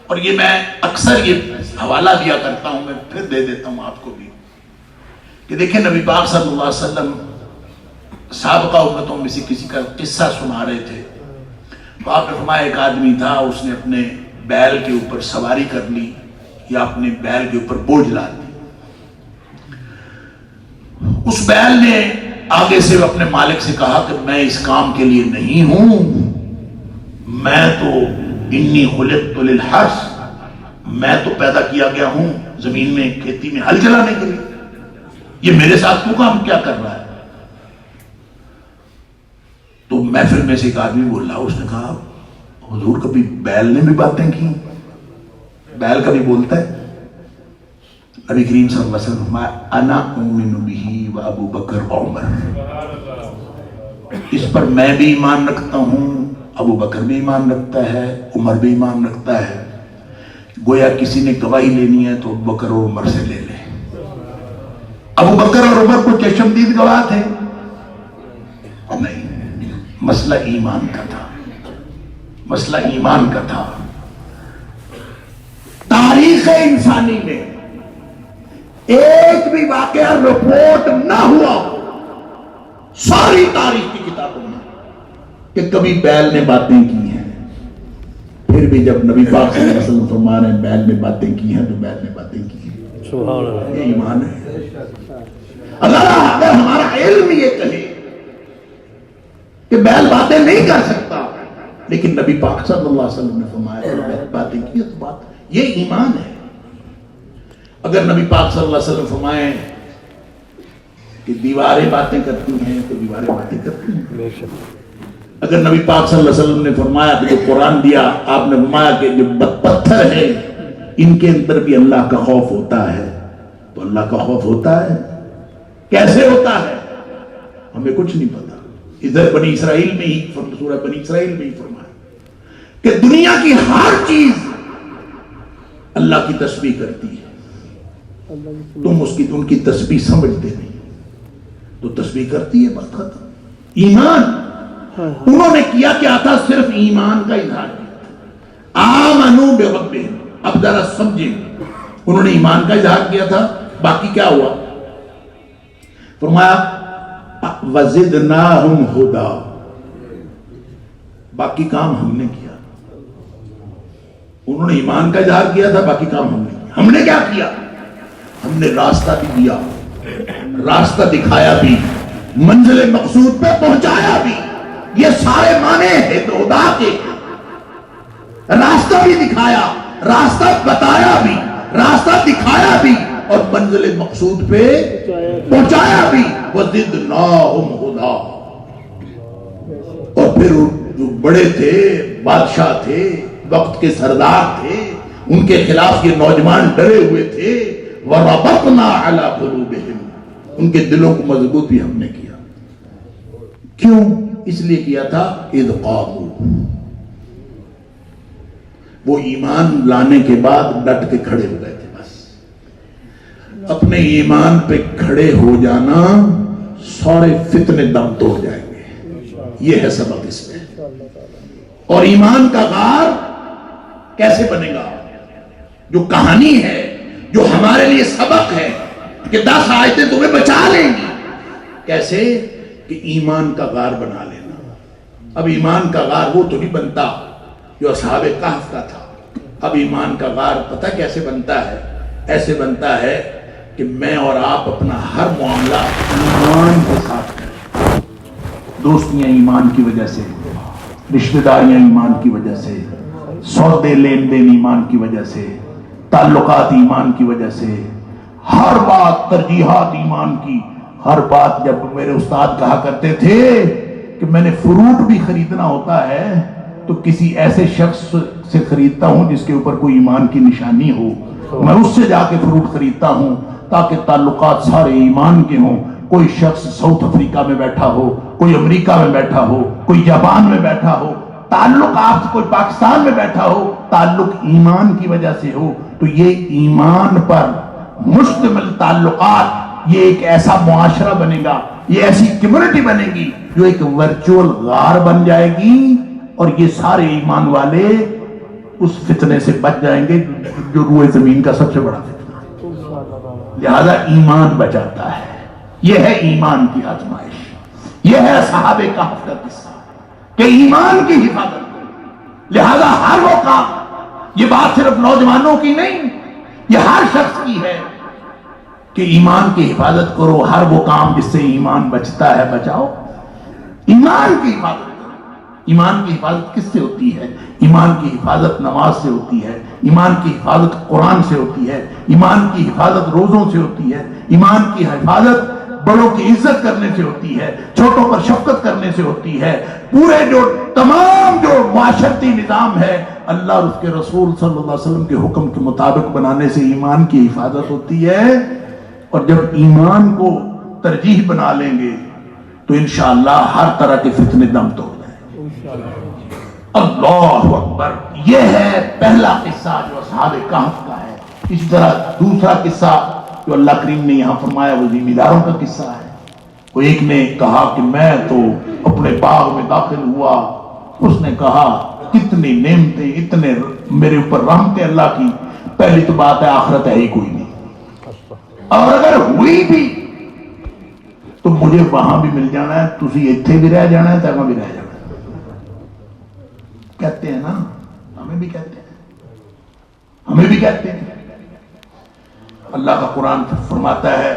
اور یہ میں اکثر یہ حوالہ دیا کرتا ہوں، میں پھر دے دیتا ہوں آپ کو بھی، کہ دیکھیں نبی پاک صلی اللہ علیہ وسلم سابقہ امتوں میں سے کسی کا قصہ سنا رہے تھے۔ تو آپ نے فرمایا ایک آدمی تھا، اس نے اپنے بیل کے اوپر سواری کر لی، یا اپنے بیل کے اوپر بوجھ لا دی۔ اس بیل نے آگے سے اپنے مالک سے کہا کہ میں اس کام کے لیے نہیں ہوں، میں تو انی خلقت للحرث، میں تو پیدا کیا گیا ہوں زمین میں کھیتی میں ہل چلانے کے لیے، یہ میرے ساتھ تو کام کیا کر رہا ہے؟ تو محفل میں سے ایک آدمی بولا، اس نے کہا حضور کبھی بیل نے بھی باتیں کی؟ بیل کبھی بولتا ہے؟ نبی کریم صلی اللہ علیہ وسلم انا اؤمن بہ و ابو بکر و عمر، اس پر میں بھی ایمان رکھتا ہوں، ابو بکر بھی ایمان رکھتا ہے، عمر بھی ایمان رکھتا ہے۔ گویا کسی نے گواہی لینی ہے تو ابو بکر اور عمر سے لے لے۔ ابو بکر اور عمر کو چشمدید گواہ تھے؟ نہیں، مسئلہ ایمان کا تھا، مسئلہ ایمان کا تھا۔ تاریخ انسانی میں ایک بھی واقعہ رپورٹ نہ ہوا ساری تاریخ کی کتابوں میں کہ کبھی بیل نے باتیں کی ہیں۔ پھر بھی جب نبی پاک صلی اللہ علیہ وسلم فرما رہے ہیں بیل نے باتیں کی ہیں تو بیل نے باتیں کی ہیں۔ سبحان اللہ! یہ ایمان ہے۔ اگر ہمارا علم یہ کہے کہ بیل باتیں نہیں کر سکتا، لیکن نبی پاک صلی اللہ علیہ وسلم نے فرمایا کہ بیل باتیں کی ہیں، تو بات یہ ایمان ہے۔ اگر نبی پاک صلی اللہ علیہ وسلم فرمائیں کہ دیواریں باتیں کرتی ہیں تو دیواریں باتیں کرتی ہیں۔ اگر نبی پاک صلی اللہ علیہ وسلم نے فرمایا کہ جو قرآن دیا، آپ نے فرمایا کہ جو پتھر ہیں ان کے اندر بھی اللہ کا خوف ہوتا ہے، تو اللہ کا خوف ہوتا ہے۔ کیسے ہوتا ہے ہمیں کچھ نہیں پتا۔ ادھر بنی اسرائیل میں ہی، سورہ بنی اسرائیل میں ہی فرمایا کہ دنیا کی ہر چیز اللہ کی تسبیح کرتی ہے، تم ان کی تسبیح سمجھتے نہیں، تو تسبیح کرتی ہے، بات ختم۔ ایمان انہوں نے کیا کیا تھا؟ صرف ایمان کا اظہار کیا۔ آمنو بربہم، اب ذرا سمجھیں، انہوں نے ایمان کا اظہار کیا تھا، باقی کیا ہوا؟ فرمایا وزدناہم ہدا، باقی کام ہم نے کیا۔ انہوں نے ایمان کا اظہار کیا تھا، باقی کام ہم نے کیا۔ ہم نے کیا کیا؟ ہم نے راستہ بھی دیا، راستہ دکھایا بھی، منزل مقصود پہ پہنچایا بھی۔ یہ سارے معنی ہیں خدا کے۔ راستہ بھی دکھایا، راستہ بتایا بھی، راستہ دکھایا بھی، اور منزل مقصود پہ پہنچایا بھی۔ وزدناہم ہدا، اور پھر جو بڑے تھے، بادشاہ تھے، وقت کے سردار تھے، ان کے خلاف یہ نوجوان ڈرے ہوئے تھے، وَرَبَطْنَا عَلَىٰ قُلُوبِهِمْ، ان کے دلوں کو مضبوط بھی ہم نے کیا. کیوں؟ اس لیے کیا تھا اِذْ قَامُوا، وہ ایمان لانے کے بعد ڈٹ کے کھڑے ہو گئے تھے. بس اپنے ایمان پہ کھڑے ہو جانا، سارے فتنے دم توڑ جائیں گے. یہ ہے سبق اس میں. اور ایمان کا غار کیسے بنے گا؟ جو کہانی ہے، جو ہمارے لیے سبق ہے کہ 10 آیتیں تمہیں بچا لیں گی. کیسے؟ کہ ایمان کا غار بنا لینا. اب ایمان کا غار وہ تو نہیں بنتا جو اصحاب کہف کا تھا. اب ایمان کا غار پتہ کیسے بنتا ہے؟ ایسے بنتا ہے کہ میں اور آپ اپنا ہر معاملہ ایمان کے ساتھ کریں. دوستیاں ایمان کی وجہ سے، رشتہ داریاں ایمان کی وجہ سے، سودے لین دین ایمان کی وجہ سے، تعلقات ایمان کی وجہ سے، ہر بات ترجیحات ایمان کی. ہر بات جب میرے استاد کہا کرتے تھے کہ میں نے فروٹ بھی خریدنا ہوتا ہے تو کسی ایسے شخص سے خریدتا ہوں جس کے اوپر کوئی ایمان کی نشانی ہو. میں اس سے جا کے فروٹ خریدتا ہوں تاکہ تعلقات سارے ایمان کے ہوں. کوئی شخص ساؤتھ افریقہ میں بیٹھا ہو، کوئی امریکہ میں بیٹھا ہو، کوئی جاپان میں بیٹھا ہو، تعلق آپ سے کوئی پاکستان میں بیٹھا ہو، تعلق ایمان کی وجہ سے ہو. تو یہ ایمان پر مشتمل تعلقات، یہ ایک ایسا معاشرہ بنے گا، یہ ایسی کمیونٹی بنے گی جو ایک ورچوئل غار بن جائے گی. اور یہ سارے ایمان والے اس فتنے سے بچ جائیں گے جو روئے زمین کا سب سے بڑا فتنہ ہے. لہذا ایمان بچاتا ہے. یہ ہے ایمان کی آزمائش. یہ ہے اصحاب کہف کا قصہ کہ ایمان کی حفاظت کرو. لہذا ہر وہ کام، یہ بات صرف نوجوانوں کی نہیں، یہ ہر شخص کی ہے کہ ایمان کی حفاظت کرو. ہر وہ کام جس سے ایمان بچتا ہے بچاؤ. ایمان کی حفاظت. ایمان کی حفاظت کس سے ہوتی ہے؟ ایمان کی حفاظت نماز سے ہوتی ہے. ایمان کی حفاظت قرآن سے ہوتی ہے. ایمان کی حفاظت روزوں سے ہوتی ہے. ایمان کی حفاظت بڑوں کی عزت کرنے سے ہوتی ہے. چھوٹوں پر شفقت کرنے سے ہوتی ہے. پورے جو تمام جو معاشرتی نظام ہے اللہ اور اس کے رسول صلی اللہ علیہ وسلم کے حکم کے مطابق بنانے سے ایمان کی حفاظت ہوتی ہے. اور جب ایمان کو ترجیح بنا لیں گے تو انشاءاللہ ہر طرح کے فتنے دم توڑ جائیں. اللہ اکبر. یہ ہے پہلا قصہ جو اصحاب کہف کا ہے. اسی طرح دوسرا قصہ جو اللہ کریم نے یہاں فرمایا وہ ذمہ کا قصہ ہے. وہ ایک نے کہا کہ میں تو اپنے باغ میں داخل ہوا. اس نے کہا کتنی نعمتیں، اتنے میرے اوپر رحمتیں اللہ کی. پہلی تو بات ہے آخرت ہے ہی کوئی نہیں، اور اگر ہوئی بھی تو مجھے وہاں بھی مل جانا ہے، تسی اتھے بھی رہ جانا ہے، تیرا بھی رہ جانا ہے. کہتے ہیں نا، ہمیں بھی کہتے ہیں، ہمیں بھی کہتے ہیں. اللہ کا قرآن فرماتا ہے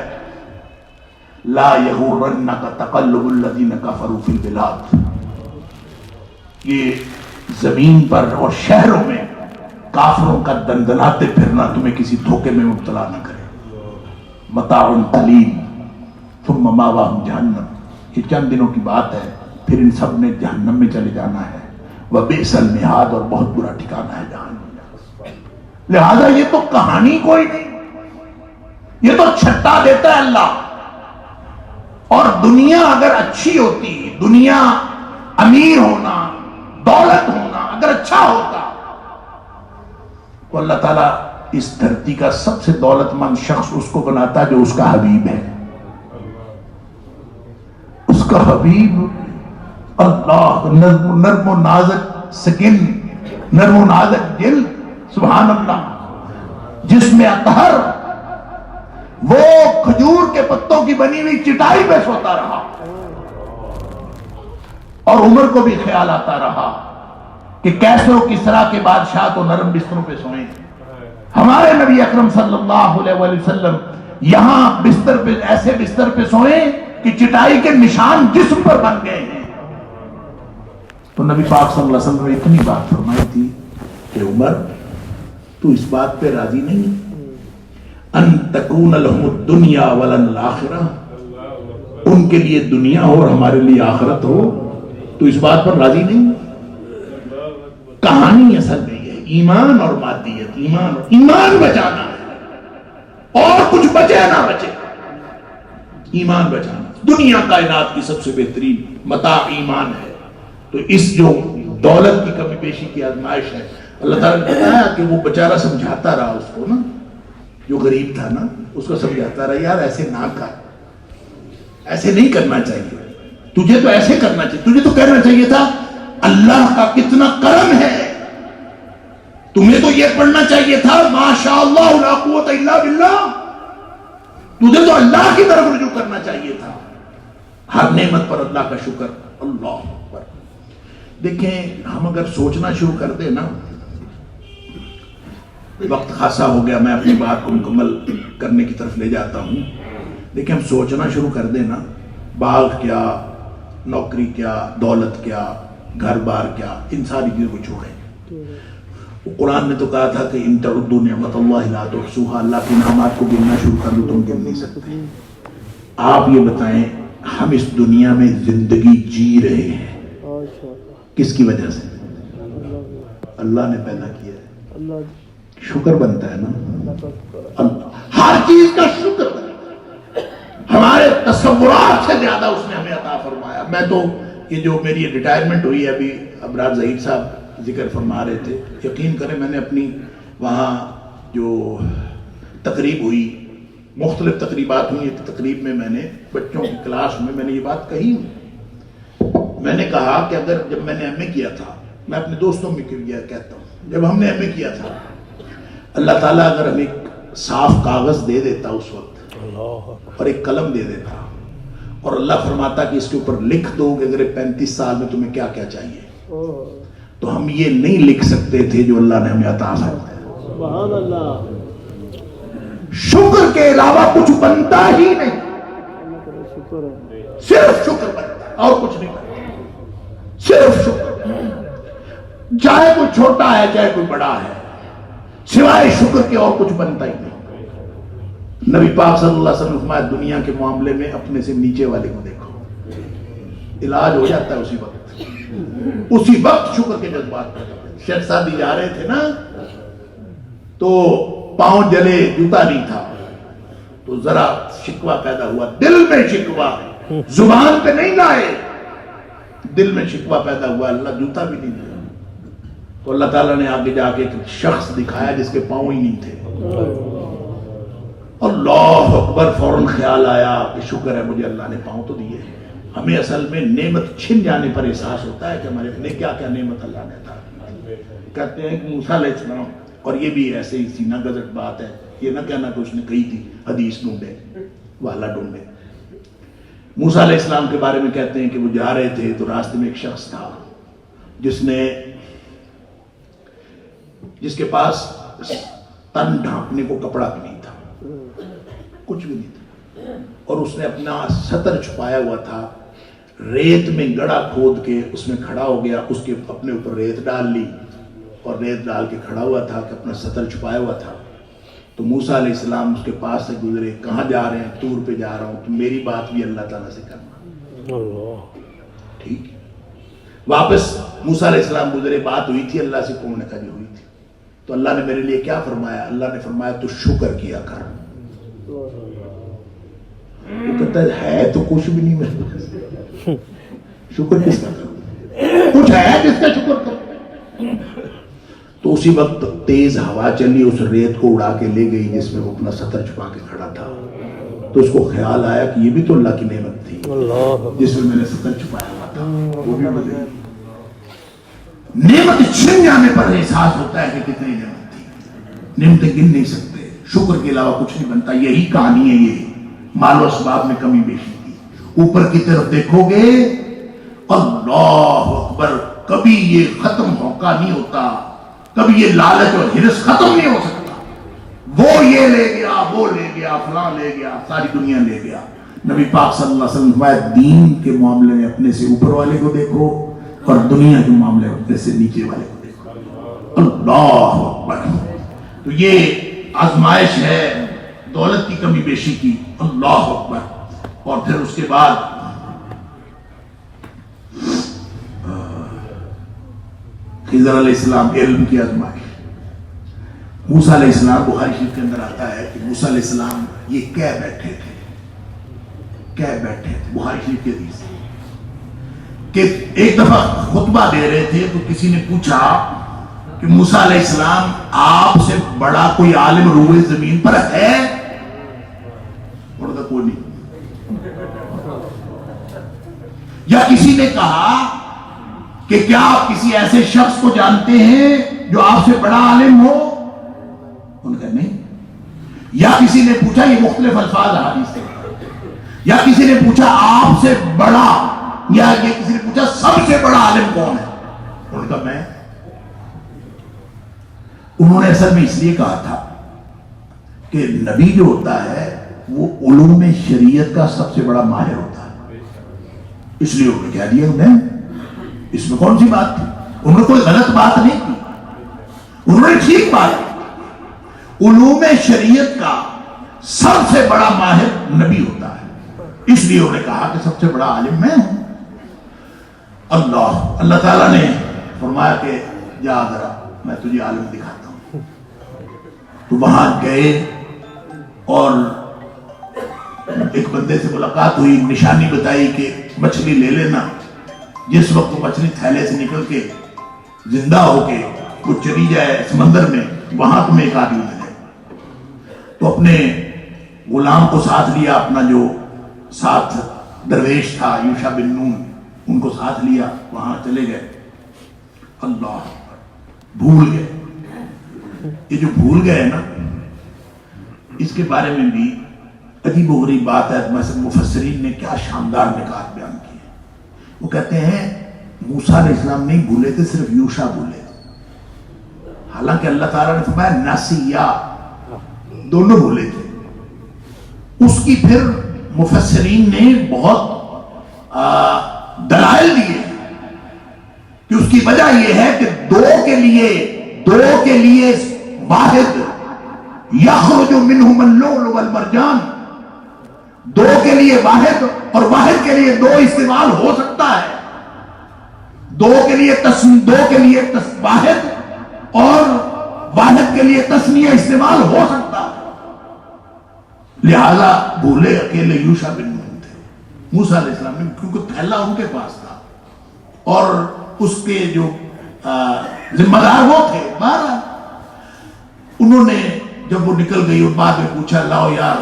لا یغرنک تقلب الذین کفروا فی البلاد. یہ زمین پر اور شہروں میں کافروں کا دندناتے پھرنا تمہیں کسی دھوکے میں مبتلا نہ کرے. متاع قلیل ثم مأواہم جہنم. یہ چند دنوں کی بات ہے، پھر ان سب نے جہنم میں چلے جانا ہے. وبئس المہاد، اور بہت برا ٹھکانہ ہے جہنم. لہذا یہ تو کہانی کوئی نہیں، یہ تو چھٹا دیتا ہے اللہ. اور دنیا اگر اچھی ہوتی، دنیا امیر ہونا، دولت ہونا اگر اچھا ہوتا تو اللہ تعالیٰ اس دھرتی کا سب سے دولت مند شخص اس کو بناتا جو اس کا حبیب ہے. اس کا حبیب اللہ، نرم و نازک سکن، نرم و نازک جلد، سبحان اللہ، جس میں اطہر، وہ کھجور کے پتوں کی بنی ہوئی چٹائی پہ سوتا رہا. اور عمر کو بھی خیال آتا رہا کہ کیسے و کسرا کے بادشاہ تو نرم بستروں پہ سوئیں. ہمارے نبی اکرم صلی اللہ علیہ وسلم یہاں بستر پہ، ایسے بستر پہ سوئیں کہ چٹائی کے نشان جسم پر بن گئے ہیں. تو نبی پاک صلی اللہ علیہ وسلم نے اتنی بات فرمائی تھی کہ عمر تو اس بات پہ راضی نہیں ان تکون لہم الدنیا ولن الآخرہ، ان کے لیے دنیا ہو اور ہمارے لیے آخرت ہو، تو اس بات پر راضی نہیں. کہانی اصل نہیں ہے ایمان اور مادیت. ایمان بچانا ہے. اور کچھ بچے نہ بچے، ایمان بچانا۔ دنیا کائنات کی سب سے بہترین متاع ایمان ہے، تو اس جو دولت کی کمی بیشی کی آزمائش ہے، اللہ تعالیٰ نے بتایا کہ وہ بیچارہ سمجھاتا رہا اس کو نا، جو غریب تھا نا، اس کو سمجھاتا رہا یار ایسے نہ کر، ایسے نہیں کرنا چاہیے، تجھے تو ایسے کرنا چاہیے، تجھے تو کہنا چاہیے تھا اللہ کا کتنا کرم ہے، تمہیں تو یہ پڑھنا چاہیے تھا ماشاء اللہ لا قوت الا باللہ، تجھے تو اللہ کی طرف رجوع کرنا چاہیے تھا، ہر نعمت پر اللہ کا شکر۔ اللہ اکبر۔ دیکھیں ہم اگر سوچنا شروع کر دیں نا، وقت خاصا ہو گیا، میں اپنی بات کو مکمل کرنے کی طرف لے جاتا ہوں، لیکن ہم سوچنا شروع کر دیں نا، باغ کیا، نوکری کیا، دولت کیا، گھر بار کیا، ان ساری چیزوں کو چھوڑیں۔ قرآن نے تو کہا تھا کہ ان تعدوا نعمت اللہ لا تحصوها، اللہ کے انعامات کو گننا شروع کر دو تم گن نہیں سکتے۔ آپ یہ بتائیں ہم اس دنیا میں زندگی جی رہے ہیں کس کی وجہ سے؟ اللہ نے پیدا کیا ہے، شکر بنتا ہے نا، ہر چیز کا شکر بنتا ہے، ہمارے تصورات سے زیادہ اس نے ہمیں عطا فرمایا۔ میں تو یہ جو میری ریٹائرمنٹ ہوئی ہے، ابھی ابرار ظہیر صاحب ذکر فرما رہے تھے، یقین کریں میں نے اپنی وہاں جو تقریب ہوئی، مختلف تقریبات ہوئی، ایک تقریب میں میں نے بچوں کی کلاس میں نے یہ بات کہی، میں نے کہا کہ اگر جب میں نے ایم اے کیا تھا، میں اپنے دوستوں میں کہتا ہوں، جب ہم نے ایم اے کیا تھا، اللہ تعالیٰ اگر ہمیں ایک صاف کاغذ دے دیتا اس وقت اور ایک قلم دے دیتا اور اللہ فرماتا کہ اس کے اوپر لکھ دو کہ اگر 35 سال میں تمہیں کیا کیا چاہیے، تو ہم یہ نہیں لکھ سکتے تھے جو اللہ نے ہمیں عطا فرمایا۔ سبحان اللہ۔ شکر کے علاوہ کچھ بنتا ہی نہیں، صرف شکر بنتا ہے اور کچھ نہیں بنتا، صرف شکر، چاہے کوئی چھوٹا ہے چاہے کوئی بڑا ہے، سوائے شکر کے اور کچھ بنتا ہی نہیں۔ نبی پاک صلی اللہ علیہ وسلم نے فرمایا دنیا کے معاملے میں اپنے سے نیچے والے کو دیکھو، علاج ہو جاتا ہے اسی وقت شکر کے جذبات پیدا ہوتے۔ شیخ سعدی جا رہے تھے نا، تو پاؤں جلے، جوتا نہیں تھا، تو ذرا شکوہ پیدا ہوا، دل میں شکوہ، زبان پہ نہیں لائے، دل میں شکوہ پیدا ہوا، اللہ جوتا بھی نہیں دیا، تو اللہ تعالیٰ نے آگے جا کے ایک شخص دکھایا جس کے پاؤں ہی نہیں تھے، اللہ اکبر، فوراً خیال آیا کہ شکر ہے مجھے اللہ نے پاؤں تو دیے۔ ہمیں اصل میں نعمت چھن جانے پر احساس ہوتا ہے کہ ہمارے اپنے کیا کیا نعمت اللہ نے عطا کی۔ کہتے ہیں کہ موسیٰ علیہ السلام، اور یہ بھی ایسے ہی سینہ گزٹ بات ہے، یہ نہ کہنا کہ اس نے کہی تھی، حدیث ڈھونڈے والا ڈھونڈے۔ موسیٰ علیہ السلام کے بارے میں کہتے ہیں کہ وہ جا رہے تھے تو راستے میں ایک شخص تھا جس کے پاس تن ڈھانپنے کو کپڑا بھی نہیں تھا، کچھ بھی نہیں تھا، اور اس نے اپنا سطر چھپایا ہوا تھا، ریت میں گڑھا کھود کے اس میں کھڑا ہو گیا، اس کے اپنے اوپر ریت ڈال لی اور ریت ڈال کے کھڑا ہوا تھا کہ اپنا سطر چھپایا ہوا تھا۔ تو موسیٰ علیہ السلام اس کے پاس سے گزرے، کہاں جا رہے ہیں؟ طور پہ جا رہا ہوں، تو میری بات بھی اللہ تعالیٰ سے کرنا، ٹھیک۔ واپس موسیٰ علیہ السلام گزرے، بات ہوئی تھی اللہ سے، کون نے کہا جی ہوئی تھی، تو اللہ نے میرے لیے کیا فرمایا؟ اللہ نے فرمایا تو شکر کیا کر۔ وہ کہتا ہے تو کچھ بھی نہیں میرے پاس، شکر کس کا کروں؟ کچھ ہے جس کا شکر کروں؟ تو اسی وقت تیز ہوا چلی، اس ریت کو اڑا کے لے گئی جس میں وہ اپنا سطر چھپا کے کھڑا تھا، تو اس کو خیال آیا کہ یہ بھی تو اللہ کی نعمت تھی جس میں میں نے سطر چھپایا ہوا تھا، وہ بھی مل گئی۔ نعمت چھن جانے پر احساس ہوتا ہے کہ کتنی نعمت تھی، نعمتیں گن نہیں سکتے، شکر کے علاوہ کچھ نہیں بنتا۔ یہی کہانی ہے، یہ مال و اسباب میں کمی بیشی کی، اوپر کی طرف دیکھو گے اللہ اکبر، کبھی یہ ختم موقع نہیں ہوتا، کبھی یہ لالچ اور ہرس ختم نہیں ہو سکتا، وہ یہ لے گیا، وہ لے گیا، فلاں لے گیا، ساری دنیا لے گیا۔ نبی پاک صلی اللہ علیہ وسلم فرمایا دین کے معاملے میں اپنے سے اوپر والے کو دیکھو اور دنیا کے معاملے میں اپنے سے نیچے والے کو دیکھو۔ اللہ اکبر۔ تو یہ آزمائش ہے دولت کی کمی بیشی کی، اللہ اکبر۔ اور پھر اس کے بعد خضر علیہ السلام، علم کی آزمائش، موسیٰ علیہ السلام، بخاری شریف کے اندر آتا ہے کہ موسیٰ علیہ السلام یہ کہہ بیٹھے تھے، بخاری شریف کی حدیث کہ ایک دفعہ خطبہ دے رہے تھے تو کسی نے پوچھا کہ موسیٰ علیہ السلام آپ سے بڑا کوئی عالم روئے زمین پر ہے؟ اور کوئی نہیں۔ یا کسی نے کہا کہ کیا آپ کسی ایسے شخص کو جانتے ہیں جو آپ سے بڑا عالم ہو؟ ان کا نہیں۔ یا کسی نے پوچھا، یہ مختلف الفاظ حدیث سے، یا کسی نے پوچھا آپ سے بڑا، یا یہ کسی نے پوچھا سب سے بڑا عالم کون ہے؟ ان کا میں۔ انہوں نے اصل میں اس لیے کہا تھا کہ نبی جو ہوتا ہے وہ علوم شریعت کا سب سے بڑا ماہر ہوتا ہے، اس لیے انہوں نے کہہ دیا انہیں، اس میں کون سی بات تھی؟ انہوں نے کوئی غلط بات نہیں کی، انہوں نے ٹھیک بات کی۔ علوم شریعت کا سب سے بڑا ماہر نبی ہوتا ہے، اس لیے انہوں نے کہا کہ سب سے بڑا عالم میں ہوں۔ اللہ تعالیٰ نے فرمایا کہ جا ذرا میں تجھے عالم دکھاتا ہوں۔ تو وہاں گئے اور ایک بندے سے ملاقات ہوئی، نشانی بتائی کہ مچھلی لے لینا۔ جس وقت وہ مچھلی تھیلے سے نکل کے زندہ ہو کے وہ چلی جائے سمندر میں، وہاں تمہیں ایک آدمی ملے۔ تو اپنے غلام کو ساتھ لیا، اپنا جو ساتھ درویش تھا یوشع بن نون، ان کو ساتھ لیا، وہاں چلے گئے۔ اللہ بھول گئے۔ یہ جو بھول گئے نا، اس کے بارے میں بھی عجیب و غریب بات ہے۔ مفسرین نے کیا شاندار نکات بیان کی ہے۔ وہ کہتے ہیں موسیٰ علیہ السلام نہیں بھولے تھے، صرف یوشع بھولے تھے، حالانکہ اللہ تعالیٰ نے فرمایا ناسیہ، دونوں بھولے تھے۔ اس کی پھر مفسرین نے بہت دلائل دیے کہ اس کی وجہ یہ ہے کہ دو کے لیے واحد یخرج منہم اللؤلؤ والمرجان، دو کے لیے واحد اور واحد کے لیے دو استعمال ہو سکتا ہے، دو کے لیے واحد اور واحد کے لیے تسنیہ استعمال ہو سکتا ہے۔ لہذا بھولے اکیلے یوشع بن نون تھے۔ موسیٰ علیہ السلام نے، کیونکہ پھیلا ان کے پاس تھا اور اس کے جو ذمہ دار وہ تھے، بہرحال انہوں نے جب وہ نکل گئی اور بعد میں پوچھا لاؤ یار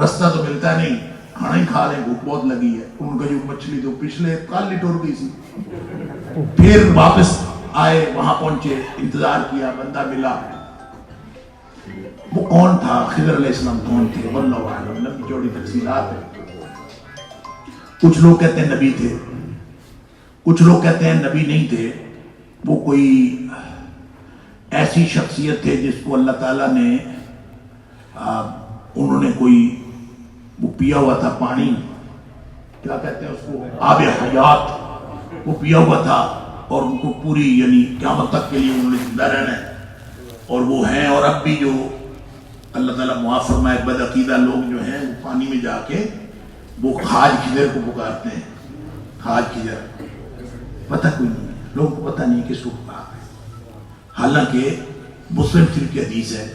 رستہ تو ملتا نہیں، کھانا ہی کھا لیں، بھوک بہت لگی ہے۔ ان کا جو مچھلی تو پچھلے کل ہی ٹوٹ گئی سی۔ پھر واپس آئے، وہاں پہنچے، انتظار کیا، بندہ ملا۔ وہ کون تھا؟ خضر علیہ السلام کون تھے؟ واللہ اعلم، لمبی چوڑی تفصیلات ہے۔ کچھ لوگ کہتے ہیں نبی تھے، کچھ لوگ کہتے ہیں نبی نہیں تھے، وہ کوئی ایسی شخصیت تھے جس کو اللہ تعالیٰ نے انہوں نے کوئی وہ پیا ہوا تھا پانی، کیا کہتے ہیں اس کو، آب حیات، وہ پیا ہوا تھا اور ان کو پوری یعنی قیامت تک کے لیے انہوں نے زندہ رہنا ہے، اور وہ ہیں۔ اور اب بھی جو اللہ تعالیٰ معاف فرمائے بد عقیدہ لوگ جو ہیں وہ پانی میں جا کے وہ خاج خضر کو پکارتے ہیں، خاج خضر، پتہ کوئی نہیں، لوگوں کو پتہ نہیں کس کو پکار ہے۔ حالانکہ مسلم شریف کی حدیث ہے،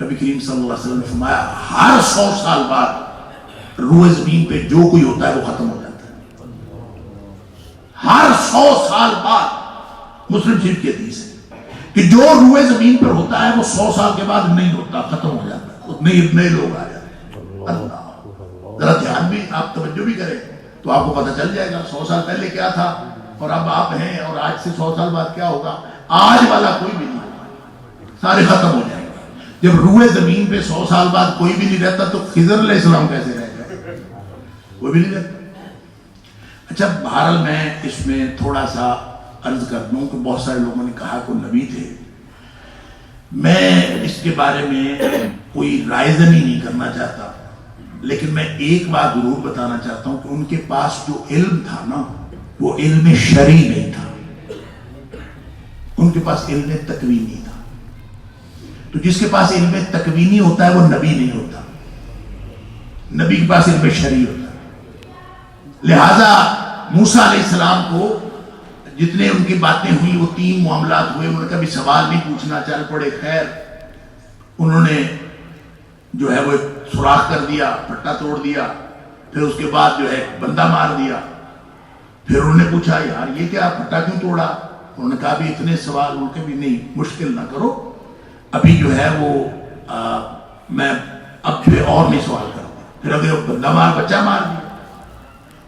نبی کریم صلی اللہ علیہ وسلم نے فرمایا ہر 100 سال بعد روئے زمین پہ جو کوئی ہوتا ہے وہ ختم ہو جاتا ہے۔ ہر 100 سال بعد، مسلم شریف کی حدیث ہے کہ جو روئے زمین پر ہوتا ہے وہ 100 سال کے بعد نہیں ہوتا، ختم ہو جاتا ہے، نئے لوگ آ جاتے ہیں۔ اللہ ذرا دھیان بھی آپ توجہ بھی کریں تو آپ کو پتہ چل جائے گا 100 سال پہلے کیا تھا اور اب آپ ہیں، اور آج سے 100 سال بعد کیا ہوگا۔ آج والا کوئی بھی نہیں ہوگا، سارے ختم ہو جائیں گے۔ جب روئے زمین پہ 100 سال بعد کوئی بھی نہیں رہتا تو خضر علیہ السلام کیسے رہ گئے؟ کوئی بھی نہیں رہتا۔ اچھا بہرحال میں اس میں تھوڑا سا عرض کر دوں کہ بہت سارے لوگوں نے کہا کہ نبی تھے، میں اس کے بارے میں کوئی رائے زنی نہیں کرنا چاہتا، لیکن میں ایک بات ضرور بتانا چاہتا ہوں کہ ان کے پاس جو علم تھا نا وہ علم شرعی نہیں تھا، ان کے پاس علم تکوینی تھا۔ تو جس کے پاس علم تکوینی ہوتا ہے وہ نبی نہیں ہوتا، نبی کے پاس علم شرعی ہوتا ہے۔ لہذا موسیٰ علیہ السلام کو جتنے ان کی باتیں ہوئی وہ 3 معاملات ہوئے، انہوں نے کبھی سوال نہیں پوچھنا، چل پڑے، خیر انہوں نے جو ہے وہ ایک سوراخ کر دیا، پھٹا توڑ دیا، پھر اس کے بعد جو ہے بندہ مار دیا. پھر انہوں نے پوچھا یار یہ کیا پھٹا کیوں توڑا؟ انہوں نے کہا بھی اتنے سوال ان کے بھی نہیں، مشکل نہ کرو، ابھی جو ہے وہ میں اب پھر اور نہیں سوال کروں. پھر اگر بندہ بچہ مار دیا.